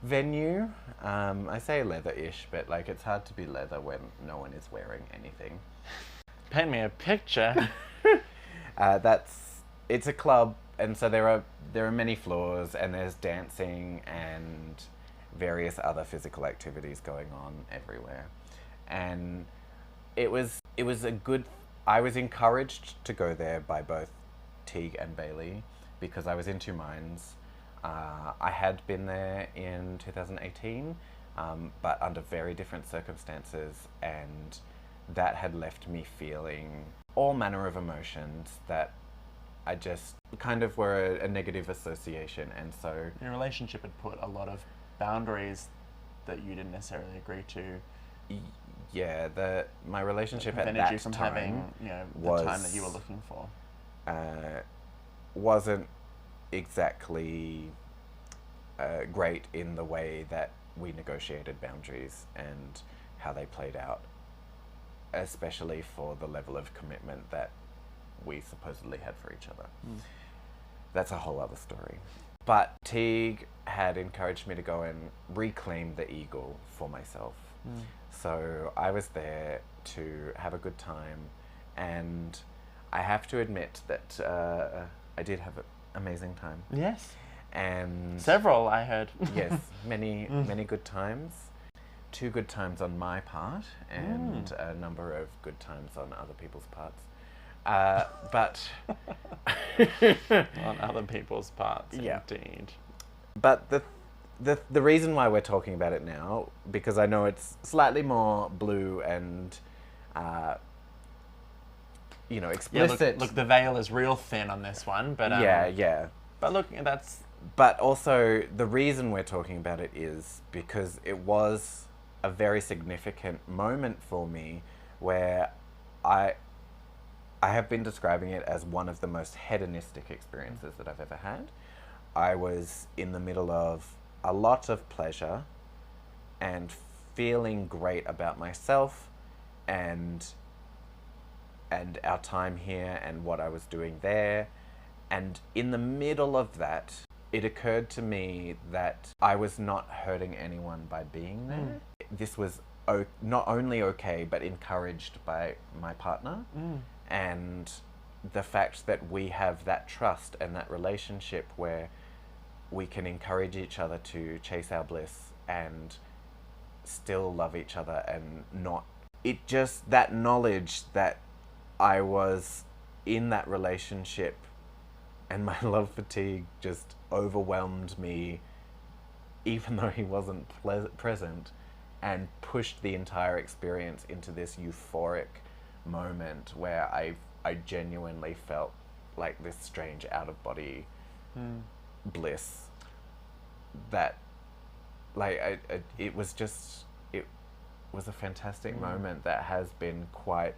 venue. I say leather-ish, but like it's hard to be leather when no one is wearing anything. Paint me a picture. It's a club, and so there are many floors, and there's dancing and various other physical activities going on everywhere. And it was a good. I was encouraged to go there by both Teague and Bailey because I was in two minds. I had been there in 2018, but under very different circumstances, and that had left me feeling all manner of emotions that I just kind of were a negative association. And so your relationship had put a lot of boundaries that you didn't necessarily agree to. Yeah, my relationship at prevented that you from time having was, the time that you were looking for. Wasn't exactly great in the way that we negotiated boundaries and how they played out, especially for the level of commitment that we supposedly had for each other. That's a whole other story. But Teague had encouraged me to go and reclaim the Eagle for myself. So I was there to have a good time, and I have to admit that I did have an amazing time. Yes. And several, I heard. Yes, many good times. 2 good times on my part, and a number of good times on other people's parts. But on other people's parts, yeah. Indeed. But the reason why we're talking about it now, because I know it's slightly more blue and explicit. Yeah, look, the veil is real thin on this one, but yeah. But look, that's. But also the reason we're talking about it is because it was a very significant moment for me, where I have been describing it as one of the most hedonistic experiences that I've ever had. I was in the middle of a lot of pleasure and feeling great about myself and our time here and what I was doing there. And in the middle of that, it occurred to me that I was not hurting anyone by being there. This was not only okay, but encouraged by my partner. And the fact that we have that trust and that relationship where we can encourage each other to chase our bliss and still love each other and not... It just, that knowledge that I was in that relationship and my love for Teague just overwhelmed me, even though he wasn't present, and pushed the entire experience into this euphoric moment where I genuinely felt like this strange out-of-body bliss that, like, it was a fantastic moment that has been quite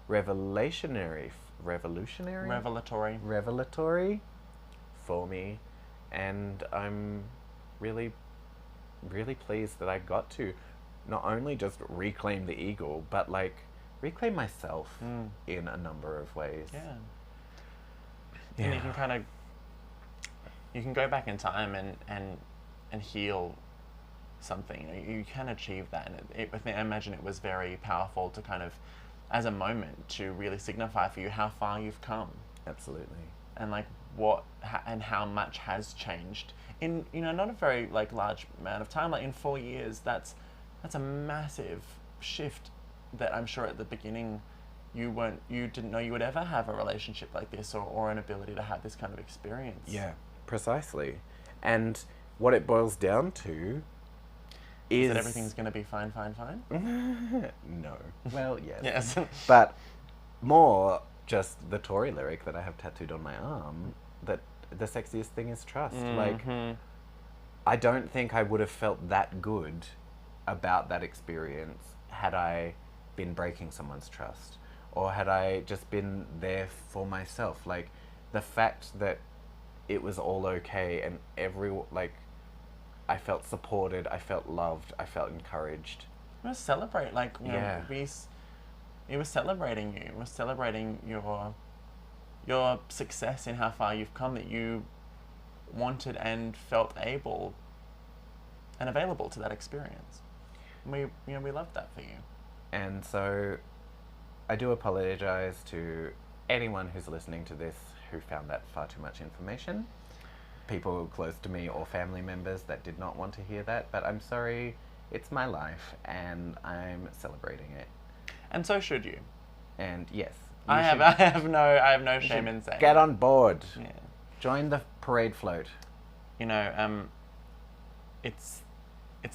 revelatory for me, and I'm really, really pleased that I got to not only just reclaim the Eagle, but like reclaim myself in a number of ways. Yeah. And you can go back in time and heal something. You can achieve that, and I imagine it was very powerful to kind of, as a moment, to really signify for you how far you've come. Absolutely. And like and how much has changed in not a very like large amount of time. Like in 4 years, that's a massive shift that I'm sure at the beginning you didn't know you would ever have a relationship like this, or an ability to have this kind of experience. Yeah, precisely. And what it boils down to is that everything's going to be fine. No. Well, yes. Yes. But more just the Tory lyric that I have tattooed on my arm, that the sexiest thing is trust. Like, I don't think I would have felt that good about that experience had I been breaking someone's trust, or had I just been there for myself. Like, the fact that it was all okay, and I felt supported, I felt loved, I felt encouraged. We were celebrate, like, you know, Yeah. we were celebrating you. We're celebrating your success in how far you've come, that you wanted and felt able and available to that experience. And we loved that for you. And so I do apologize to anyone who's listening to this who found that far too much information. People close to me or family members that did not want to hear that, but I'm sorry, it's my life and I'm celebrating it. And so should you. And yes, I have no shame in saying. Get on board. Yeah. Join the parade float. You know, it's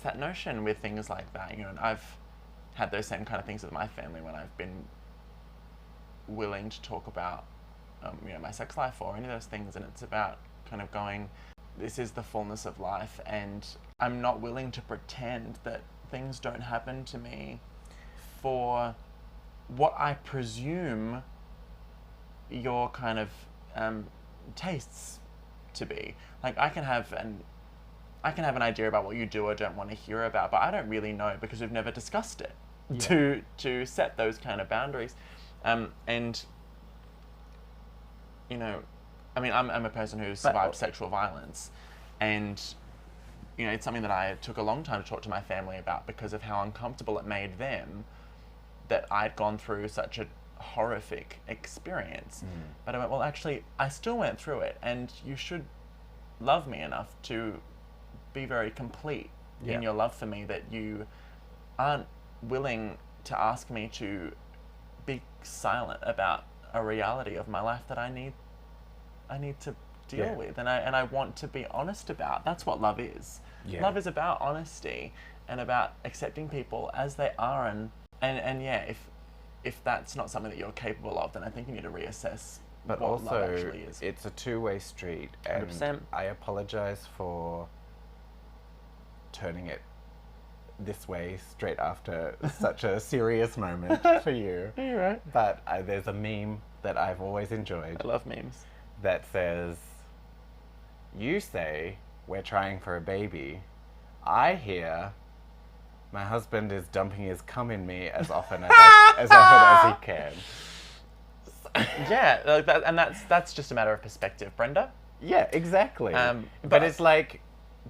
that notion with things like that, you know, and I've had those same kind of things with my family when I've been willing to talk about, you know, my sex life or any of those things, and it's about kind of going, this is the fullness of life, and I'm not willing to pretend that things don't happen to me for what I presume your kind of tastes to be. Like, I can have an idea about what you do or don't want to hear about, but I don't really know because we've never discussed it. Yeah. To set those kind of boundaries, and you know, I mean, I'm a person who's survived sexual violence, and you know, it's something that I took a long time to talk to my family about because of how uncomfortable it made them that I'd gone through such a horrific experience. But I went, well, actually, I still went through it, and you should love me enough to be very complete in your love for me, that you aren't willing to ask me to be silent about a reality of my life that I need to deal with, and I want to be honest about. That's what love is. Yeah. Love is about honesty and about accepting people as they are, and yeah, if that's not something that you're capable of, then I think you need to reassess. But what also, love actually is. It's a two-way street, and 100%. I apologize for turning it this way straight after such a serious moment for you. You're right. But there's a meme that I've always enjoyed. I love memes. That says, you say we're trying for a baby. I hear my husband is dumping his cum in me as often as he can. Yeah, like that, and that's just a matter of perspective, Brenda. Yeah, exactly. But it's like,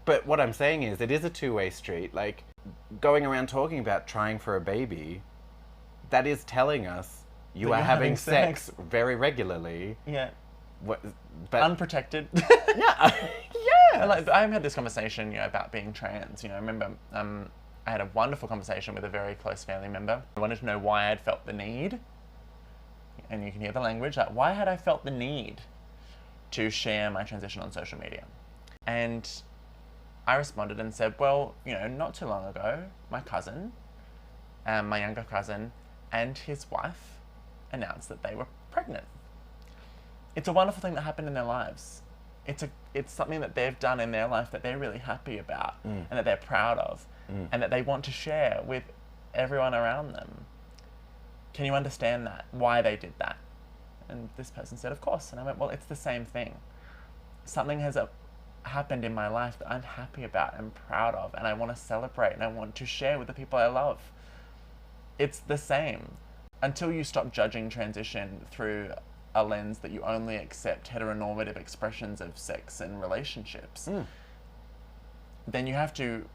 but what I'm saying is, it is a two-way street. Like, going around talking about trying for a baby, that is telling us you are having sex very regularly. Yeah. But unprotected. Yeah. Yeah. Like, I had this conversation, you know, about being trans. You know, I remember I had a wonderful conversation with a very close family member. I wanted to know why I'd felt the need, and you can hear the language, like, why had I felt the need to share my transition on social media? And I responded and said, well, you know, not too long ago, my cousin, my younger cousin, and his wife announced that they were pregnant. It's a wonderful thing that happened in their lives. It's something that they've done in their life that they're really happy about, and that they're proud of, and that they want to share with everyone around them. Can you understand that? Why they did that? And this person said, of course. And I went, well, it's the same thing. Something has happened in my life that I'm happy about and proud of, and I want to celebrate and I want to share with the people I love. It's the same. Until you stop judging transition through a lens that you only accept heteronormative expressions of sex and relationships, then you have to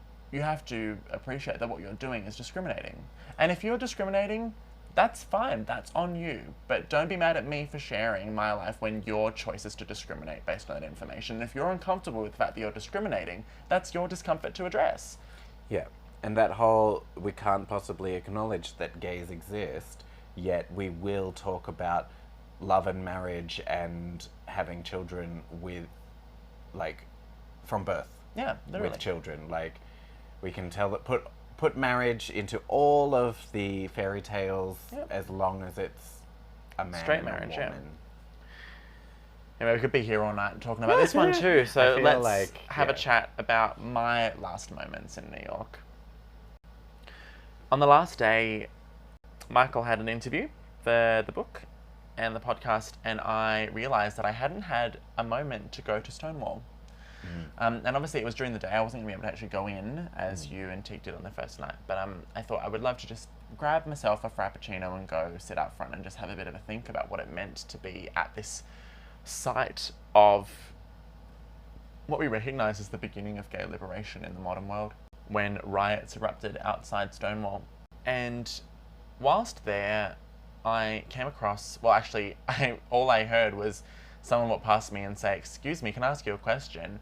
appreciate that what you're doing is discriminating. And if you're discriminating, that's fine, that's on you. But don't be mad at me for sharing my life when your choice is to discriminate based on that information. And if you're uncomfortable with the fact that you're discriminating, that's your discomfort to address. Yeah. And that whole, we can't possibly acknowledge that gays exist, yet we will talk about love and marriage and having children with, like, from birth. Yeah, literally. With children. Like, we can tell that, put marriage into all of the fairy tales, as long as it's a man straight and marriage, a woman. Anyway, we could be here all night talking about this one too, so let's have a yeah. chat about my last moments in New York. On the last day, Michael had an interview for the book and the podcast, and I realised that I hadn't had a moment to go to Stonewall. And obviously it was during the day, I wasn't going to be able to actually go in, as you and Teak did on the first night, but I thought I would love to just grab myself a Frappuccino and go sit up front and just have a bit of a think about what it meant to be at this site of what we recognise as the beginning of gay liberation in the modern world, when riots erupted outside Stonewall. And whilst there, I came across, well actually, all I heard was someone walk past me and say, "Excuse me, can I ask you a question?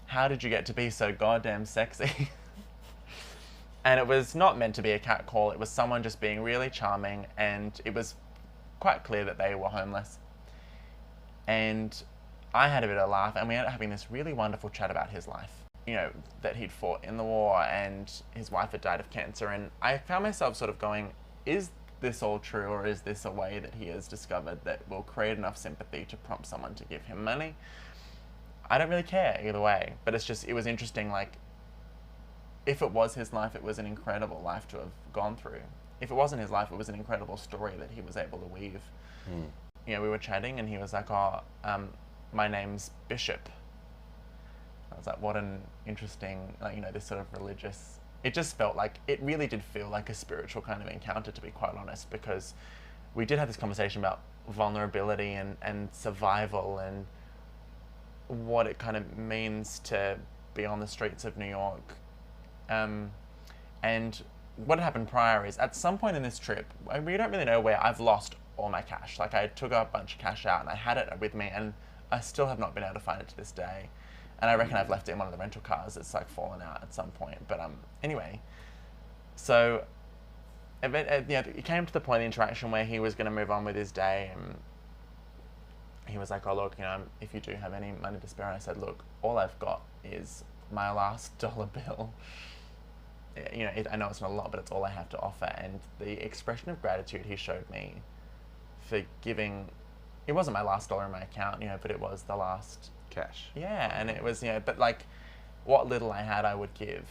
How did you get to be so goddamn sexy?" And it was not meant to be a catcall, it was someone just being really charming, and it was quite clear that they were homeless. And I had a bit of a laugh, and we ended up having this really wonderful chat about his life. You know, that he'd fought in the war, and his wife had died of cancer, and I found myself sort of going, is this all true, or is this a way that he has discovered that will create enough sympathy to prompt someone to give him money? I don't really care either way, but it was interesting, like, if it was his life, it was an incredible life to have gone through. If it wasn't his life, it was an incredible story that he was able to weave. You know, we were chatting and he was like, my name's Bishop. I was like, what an interesting, like, you know, this sort of religious, it just felt like, it really did feel like a spiritual kind of encounter, to be quite honest, because we did have this conversation about vulnerability and survival and what it kind of means to be on the streets of New York. And what happened prior is, at some point in this trip, we don't really know where, I've lost all my cash. Like, I took a bunch of cash out and I had it with me, and I still have not been able to find it to this day. And I reckon I've left it in one of the rental cars. It's like fallen out at some point. But anyway, so it came to the point of the interaction where he was going to move on with his day, and he was like, "Oh look, you know, if you do have any money to spare," and I said, "Look, all I've got is my last dollar bill. You know, I know it's not a lot, but it's all I have to offer." And the expression of gratitude he showed me for giving, it wasn't my last dollar in my account, you know, but it was the last cash. Yeah, and it was, you know, but like, what little I had, I would give.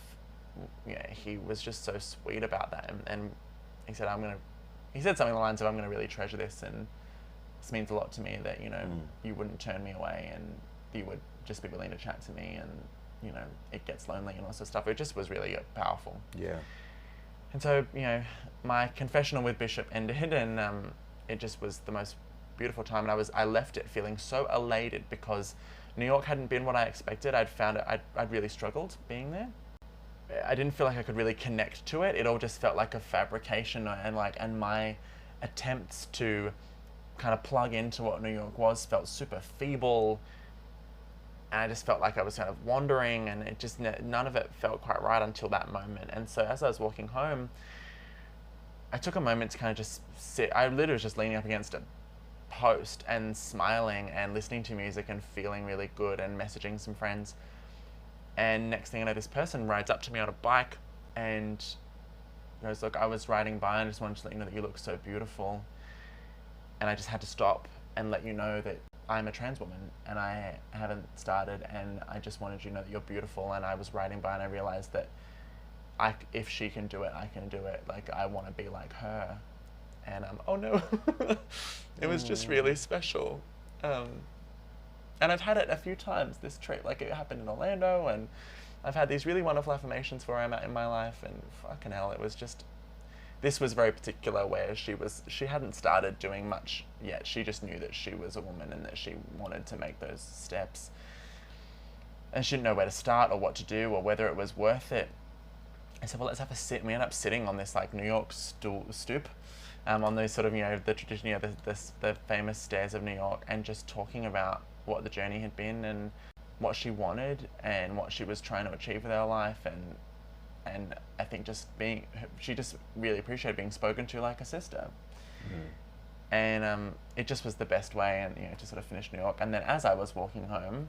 You know, he was just so sweet about that, and he said, he said something along the lines of, "I'm gonna really treasure this, and this means a lot to me that, you know, you wouldn't turn me away, and you would just be willing to chat to me, and, you know, it gets lonely and all sorts of stuff." It just was really powerful. Yeah. And so, you know, my confessional with Bishop ended, and it just was the most beautiful time, and I left it feeling so elated, because New York hadn't been what I expected. I'd really struggled being there. I didn't feel like I could really connect to it. It all just felt like a fabrication, and my attempts to kind of plug into what New York was felt super feeble. And I just felt like I was kind of wandering, and it just, none of it felt quite right until that moment. And so as I was walking home, I took a moment to kind of just sit. I literally was just leaning up against a post and smiling and listening to music and feeling really good and messaging some friends. And next thing I know, this person rides up to me on a bike and goes, "Look, I was riding by and I just wanted to let you know that you look so beautiful. And I just had to stop and let you know that I'm a trans woman and I haven't started, and I just wanted you to know that you're beautiful. And I was riding by and I realized that if she can do it, I can do it. Like, I want to be like her." And oh no, it was just really special. And I've had it a few times this trip. Like, it happened in Orlando, and I've had these really wonderful affirmations where I'm at in my life, and fucking hell, it was just, this was very particular, where she hadn't started doing much yet. She just knew that she was a woman and that she wanted to make those steps. And she didn't know where to start or what to do or whether it was worth it. I said, "Well, let's have a sit." And we ended up sitting on this like New York stoop, on those sort of, you know, the tradition, you know, the famous stairs of New York, and just talking about what the journey had been and what she wanted and what she was trying to achieve with her life, and I think she just really appreciated being spoken to like a sister. And it just was the best way, and to sort of finish New York. And then as I was walking home,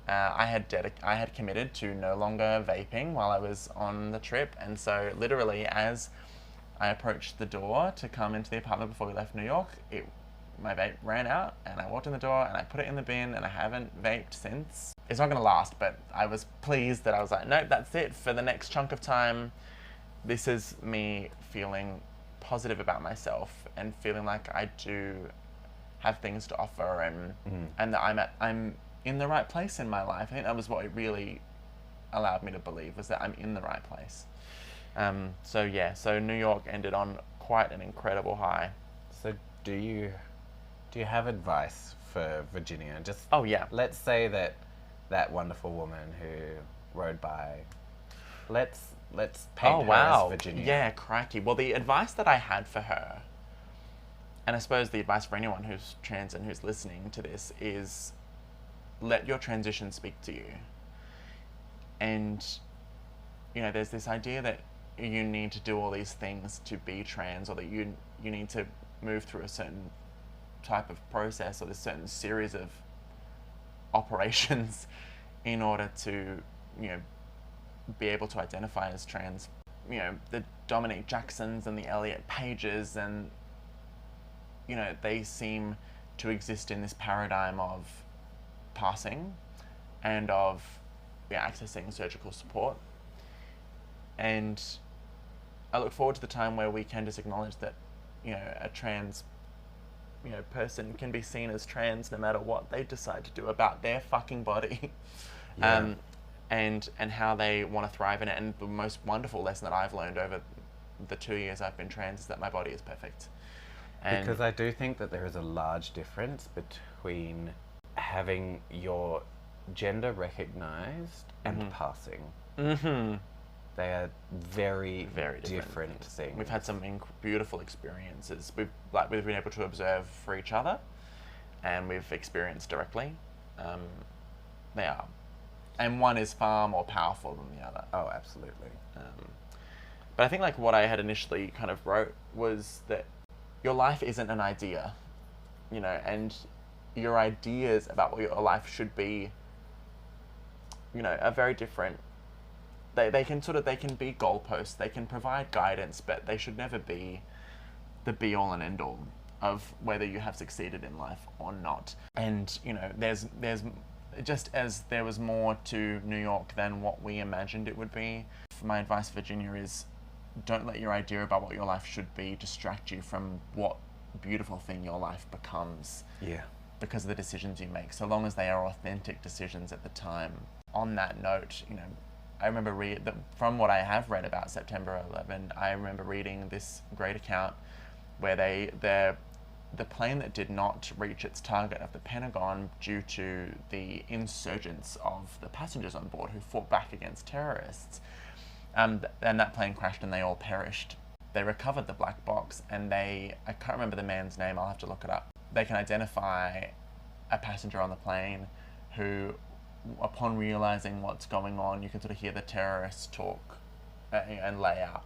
I had committed to no longer vaping while I was on the trip, and so literally as I approached the door to come into the apartment before we left New York, my vape ran out, and I walked in the door and I put it in the bin, and I haven't vaped since. It's not going to last, but I was pleased that I was like, nope, that's it for the next chunk of time. This is me feeling positive about myself and feeling like I do have things to offer, and that I'm in the right place in my life. I think that was what it really allowed me to believe, was that I'm in the right place. So New York ended on quite an incredible high. So do you have advice for Virginia? Just oh yeah. Let's say that wonderful woman who rode by. Let's paint her as Virginia. Yeah, crikey. Well, the advice that I had for her, and I suppose the advice for anyone who's trans and who's listening to this, is let your transition speak to you. And there's this idea that you need to do all these things to be trans, or that you need to move through a certain type of process or this certain series of operations in order to be able to identify as trans. The Dominic Jacksons and the Elliot Pages, and they seem to exist in this paradigm of passing and of accessing surgical support. And I look forward to the time where we can just acknowledge that a trans person can be seen as trans no matter what they decide to do about their fucking body. Yeah. And how they want to thrive in it. And the most wonderful lesson that I've learned over the 2 years I've been trans is that my body is perfect. Because I do think that there is a large difference between having your gender recognized and passing. Mm-hmm. They are very, very different things. We've had some beautiful experiences. We've been able to observe for each other, and we've experienced directly. They are. And one is far more powerful than the other. Oh, absolutely. But I think what I had initially kind of wrote was that your life isn't an idea, and your ideas about what your life should be, are very different. They can be goalposts, they can provide guidance, but they should never be the be all and end all of whether you have succeeded in life or not. And there's just as there was more to New York than what we imagined it would be. My advice, Virginia, is don't let your idea about what your life should be distract you from what beautiful thing your life becomes. Yeah. Because of the decisions you make, so long as they are authentic decisions at the time. On that note, I remember from what I have read about September 11, I remember reading this great account where the plane that did not reach its target of the Pentagon due to the insurgents of the passengers on board who fought back against terrorists. And that plane crashed and they all perished. They recovered the black box, and I can't remember the man's name, I'll have to look it up. They can identify a passenger on the plane who, upon realizing what's going on, you can sort of hear the terrorists talk and lay out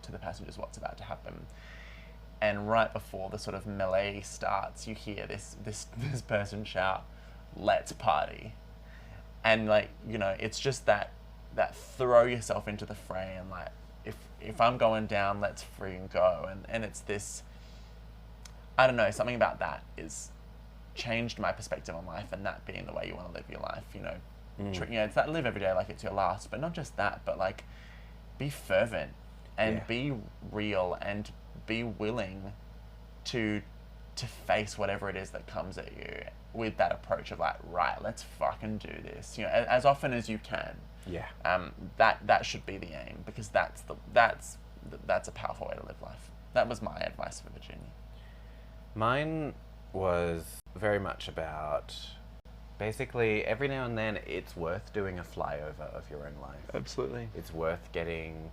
to the passengers what's about to happen. And right before the sort of melee starts, you hear this person shout, "Let's party." And it's just that throw yourself into the fray, and if I'm going down, let's freaking go. And it's this, I don't know, something about that is changed my perspective on life, and that being the way you want to live your life. It's that live every day like it's your last, but not just that, but be fervent and be real and be willing to face whatever it is that comes at you with that approach of right, let's fucking do this. As often as you can. Yeah. That should be the aim, because that's a powerful way to live life. That was my advice for Virginia. Mine was very much about basically every now and then it's worth doing a flyover of your own life. Absolutely. It's worth getting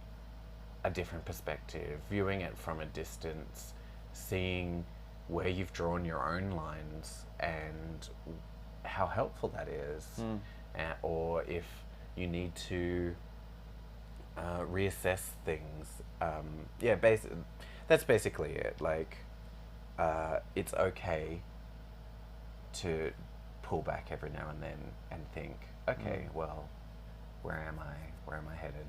a different perspective, viewing it from a distance, seeing where you've drawn your own lines and how helpful that is. Or if you need to reassess things. Yeah, that's basically it. Like, it's okay to pull back every now and then and think, okay, well, where am I? Where am I headed?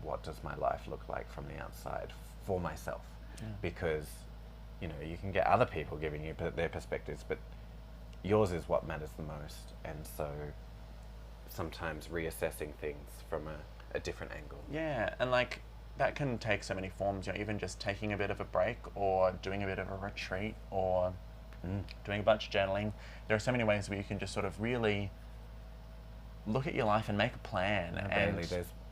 What does my life look like from the outside for myself? Because, you know, you can get other people giving you their perspectives, but yours is what matters the most. And so sometimes reassessing things from a different angle. Yeah, and like that can take so many forms, you know, even just taking a bit of a break or doing a bit of a retreat or doing a bunch of journaling. There are so many ways where you can just sort of really look at your life and make a plan. No, Bailey,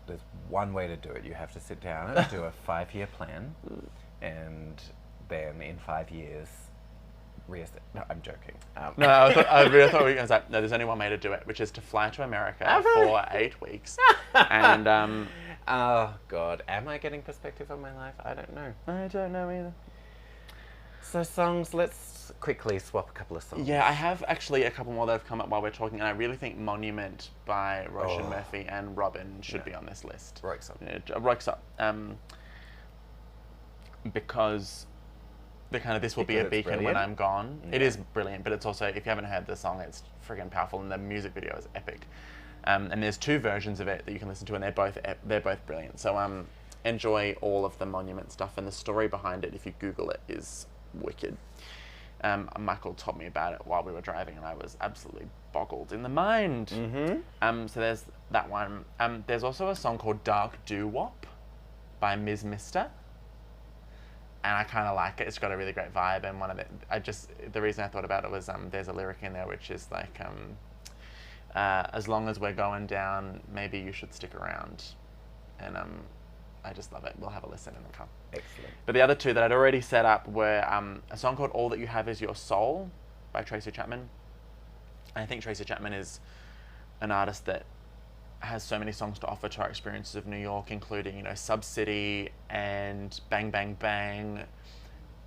there's one way to do it. You have to sit down and do a 5-year plan, and then in 5 years, reassess. No, I'm joking. No, I really thought we were going to say, no, there's only one way to do it, which is to fly to America for 8 weeks. And, oh, God. Am I getting perspective on my life? I don't know. I don't know either. So songs, let's quickly swap a couple of songs. Yeah, I have actually a couple more that have come up while we're talking, and I really think Monument by Roshan Murphy and Robin should be on this list. Rokes up. Rokes up. Because the kind of this will be a beacon brilliant. when I'm gone. Yeah. It is brilliant, but it's also, if you haven't heard the song, it's friggin' powerful, and the music video is epic. And there's 2 versions of it that you can listen to, and they're both brilliant. So enjoy all of the Monument stuff, and the story behind it, if you Google it, is wicked. Michael told me about it while we were driving, and I was absolutely boggled in the mind. So there's that one. There's also a song called Dark Doo-Wop by Ms. Mister, and I kind of like it. It's got a really great vibe, and the reason I thought about it was there's a lyric in there which is like, as long as we're going down, maybe you should stick around, and I just love it. We'll have a listen in the car. Excellent. But the other 2 that I'd already set up were a song called All That You Have Is Your Soul by Tracy Chapman. And I think Tracy Chapman is an artist that has so many songs to offer to our experiences of New York, including, you know, Sub City and Bang Bang Bang.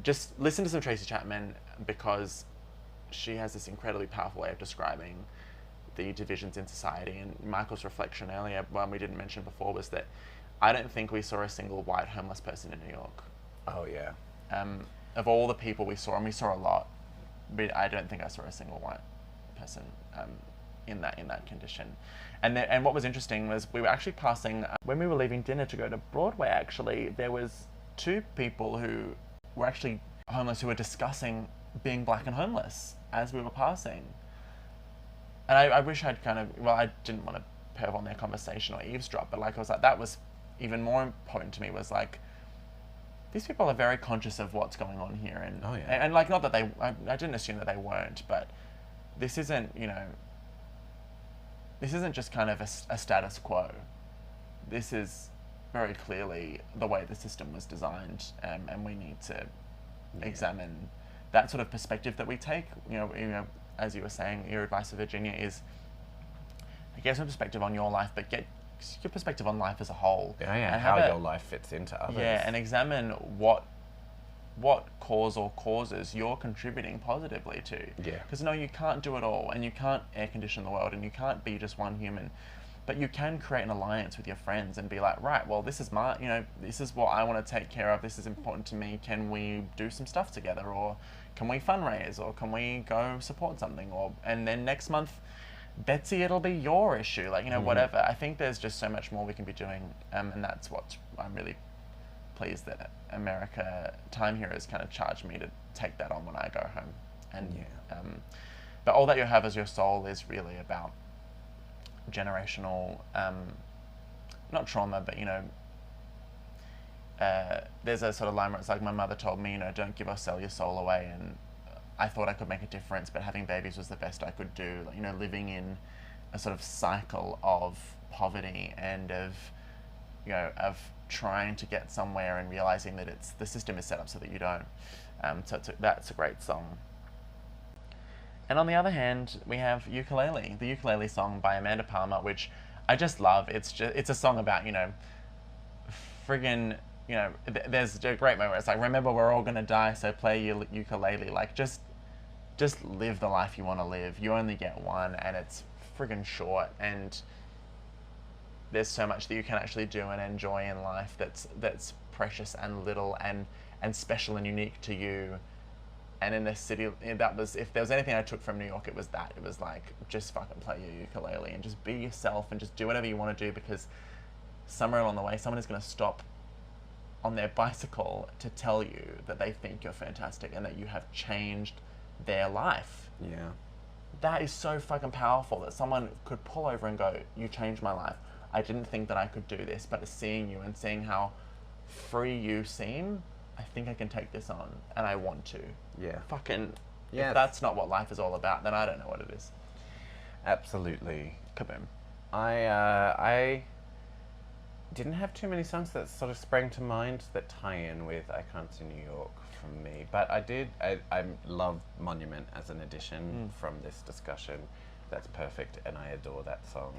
Just listen to some Tracy Chapman, because she has this incredibly powerful way of describing the divisions in society. And Michael's reflection earlier, one we didn't mention before, was that I don't think we saw a single white homeless person in New York. Oh, yeah. Of all the people we saw, and we saw a lot, but I don't think I saw a single white person in that condition. And what was interesting was we were actually passing, when we were leaving dinner to go to Broadway, actually, there was 2 people who were actually homeless who were discussing being black and homeless as we were passing. And I wish I'd I didn't want to perv on their conversation or eavesdrop, but like I was like, that was even more important to me, was like, these people are very conscious of what's going on here, and like, not that I didn't assume that they weren't, but this isn't, you know, this isn't just kind of a status quo. This is very clearly the way the system was designed, and we need to examine that sort of perspective that we take. You know, as you were saying, your advice to Virginia is get some perspective on your life, but get your perspective on life as a whole. Yeah, and how your life fits into others. Yeah, and examine what cause or causes you're contributing positively to. Yeah. Because no, you can't do it all, and you can't air condition the world, and you can't be just one human, but you can create an alliance with your friends and be like, right, well, this is this is what I want to take care of. This is important to me. Can we do some stuff together, or can we fundraise, or can we go support something, and then next month, Betsy, it'll be your issue, like, you know, whatever. I think there's just so much more we can be doing, and that's what I'm really pleased that America Time Here has kind of charged me to take that on when I go home. And but All That You Have Is Your Soul is really about generational, not trauma, but, you know, there's a sort of line where it's like, my mother told me, you know, don't give or sell your soul away, and I thought I could make a difference, but having babies was the best I could do. Like, you know, living in a sort of cycle of poverty and of trying to get somewhere and realizing that the system is set up so that you don't. So that's a great song. And on the other hand, we have Ukulele, the Ukulele song by Amanda Palmer, which I just love. It's a song about, you know, friggin', you know, there's a great moment where it's like, remember, we're all gonna die, so play your ukulele. Like, just live the life you want to live. You only get one, and it's friggin' short. And there's so much that you can actually do and enjoy in life that's precious and little and special and unique to you. And in a city, that was, if there was anything I took from New York, it was that. It was like, just fucking play your ukulele and just be yourself and just do whatever you want to do, because somewhere along the way, someone is going to stop on their bicycle to tell you that they think you're fantastic and that you have changed their life. Yeah. That is so fucking powerful, that someone could pull over and go, you changed my life. I didn't think that I could do this, but seeing you and seeing how free you seem, I think I can take this on, and I want to. Yeah. Fucking, Yeah. if that's not what life is all about, then I don't know what it is. Absolutely. Kaboom. I didn't have too many songs that sort of sprang to mind that tie in with I Can't See New York from me, but I love Monument as an addition from this discussion. That's perfect, and I adore that song.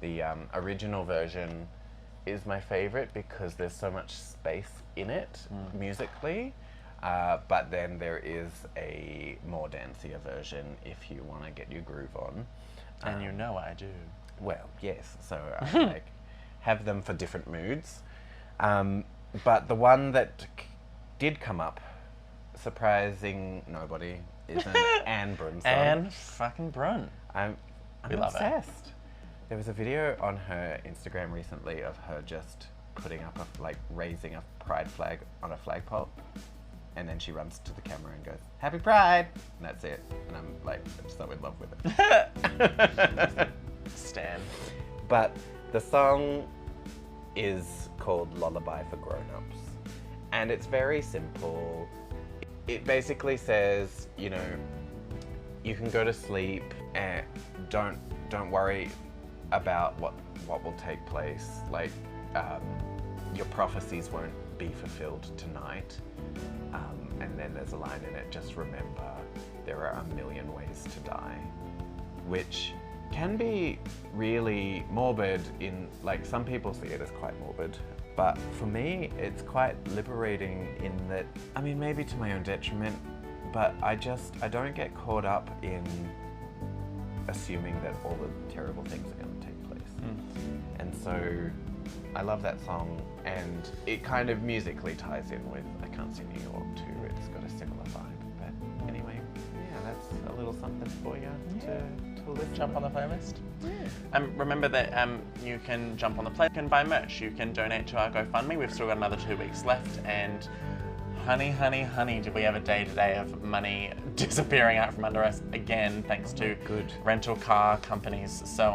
The original version is my favorite because there's so much space in it musically, but then there is a more dancier version if you want to get your groove on. And you know I do. Well, yes, so I like have them for different moods. But the one that did come up, surprising nobody, is an Anne Brun song. Anne fucking Brun. I'm We love it. obsessed. There was a video on her Instagram recently of her just putting up raising a pride flag on a flagpole, and then she runs to the camera and goes, "Happy Pride!" and that's it. And I'm like, I'm so in love with it. Stan. But the song is called Lullaby for Grown-Ups, and it's very simple. It basically says, you know, you can go to sleep and don't worry about what will take place. Like, your prophecies won't be fulfilled tonight. And then there's a line in it, just remember there are a million ways to die, which can be really morbid in, like, some people see it as quite morbid, but for me it's quite liberating in that, I mean, maybe to my own detriment, but I don't get caught up in assuming that all the terrible things are going to take place. And so I love that song, and it kind of musically ties in with I Can't See New York too. It's got a similar vibe. But anyway, yeah, that's a little something for you to listen. Jump on the playlist. Remember that you can jump on the playlist, you can buy merch, you can donate to our GoFundMe. We've still got another 2 weeks left, and honey, did we have a day today of money disappearing out from under us again, thanks to rental car companies. So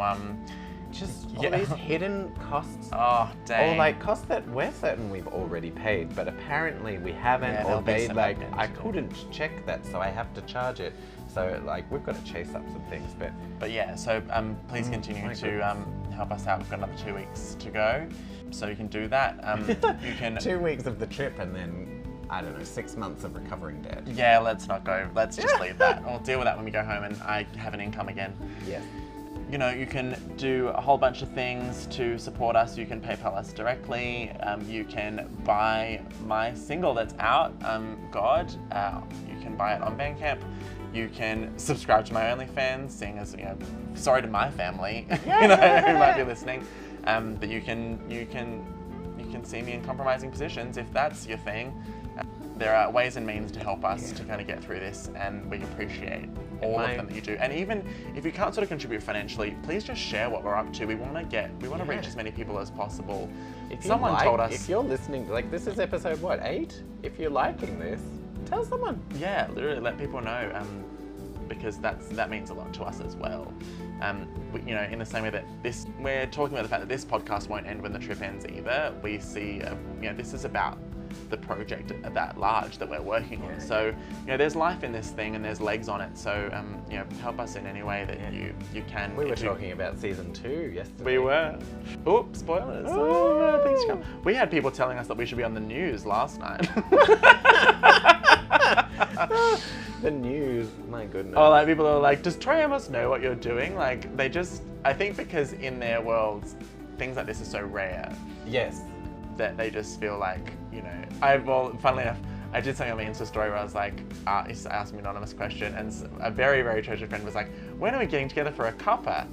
just all these hidden costs. Oh, dang. Or like costs that we're certain we've already paid, but apparently we haven't, or they like, I couldn't check that, so I have to charge it. So like, we've got to chase up some things, but yeah, so please continue to help us out. We've got another 2 weeks to go, so you can do that. You can 2 weeks of the trip and then, I don't know, 6 months of recovering debt. Yeah, let's not go. Let's just leave that. I'll deal with that when we go home and I have an income again. Yes. You know, you can do a whole bunch of things to support us. You can PayPal us directly. You can buy my single that's out, God. You can buy it on Bandcamp. You can subscribe to my OnlyFans, seeing as, you know, sorry to my family, you know, who might be listening. But you can see me in compromising positions if that's your thing. There are ways and means to help us to kind of get through this, and we appreciate all of them that you do. And even if you can't sort of contribute financially, please just share what we're up to. We want to reach as many people as possible. If someone told us, if you're listening, like, this is episode what, 8? If you're liking this, tell someone. Yeah, literally let people know, because that means a lot to us as well. You know, in the same way that we're talking about the fact that this podcast won't end when the trip ends either. We see, you know, this is about the project that large that we're working on. So, you know, there's life in this thing and there's legs on it. So, you know, help us in any way that you can. We were talking about season 2 yesterday. We were. Oop, spoilers. Oh, things to come. We had people telling us that we should be on the news last night. The news, my goodness. Oh, like people are like, does Troy Amos know what you're doing? Like, I think because in their worlds, things like this are so rare. Yes. That they just feel like, you know, funnily enough, I did something on my Insta story where I was like, I asked me an anonymous question, and a very, very treasured friend was like, when are we getting together for a cuppa?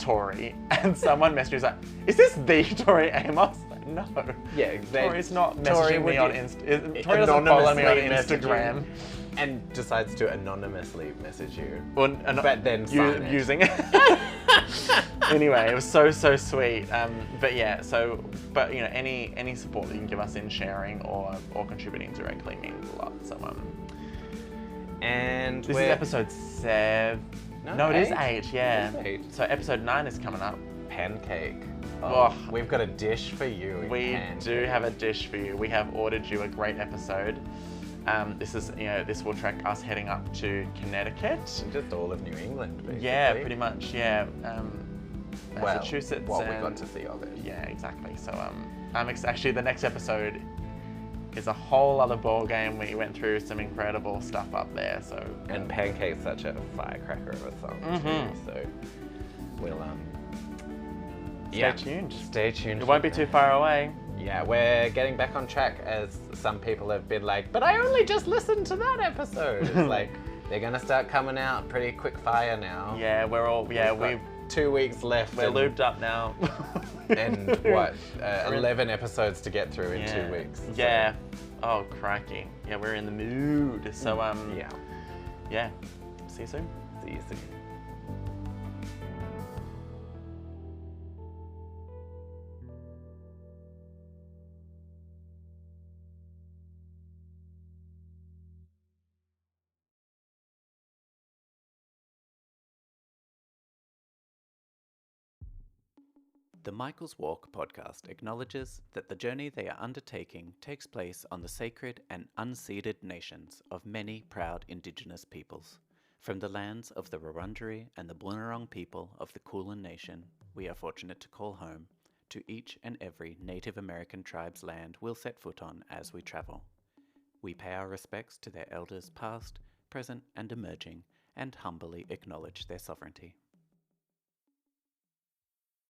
Tori, and someone messaged me was like, is this the Tori Amos? Like, no. Yeah, Tori's not messaging me on Instagram. Tori doesn't anonymously follow me on message you. Instagram. And decides to anonymously message you. Well, but then sign it. using it. Anyway, it was so sweet. But yeah, but you know, any support that you can give us in sharing or contributing directly means a lot. So and this is episode 7. No, it is 8. Yeah. It is 8. So episode 9 is coming up. Pancake. Oh, We've got a dish for you. We do have a dish for you. We have ordered you a great episode. This will track us heading up to Connecticut. Just all of New England, basically. Yeah, pretty much. Yeah. Massachusetts. What we got to see of it. Yeah, exactly. So actually the next episode is a whole other ball game. We went through some incredible stuff up there. So and Pancake's such a firecracker of a song too. So we'll stay tuned. Stay tuned. It won't be too far away. Yeah, we're getting back on track, as some people have been like, but I only just listened to that episode. It's like, they're going to start coming out pretty quick fire now. Yeah, we've 2 weeks left. We're lubed up now. And what, 11 episodes to get through in 2 weeks. So. Yeah. Oh, crikey. Yeah, we're in the mood. So, yeah. See you soon. See you soon. The Michael's Walk podcast acknowledges that the journey they are undertaking takes place on the sacred and unceded nations of many proud Indigenous peoples. From the lands of the Wurundjeri and the Boonwurrung people of the Kulin Nation, we are fortunate to call home, to each and every Native American tribe's land we'll set foot on as we travel. We pay our respects to their elders past, present and emerging, and humbly acknowledge their sovereignty.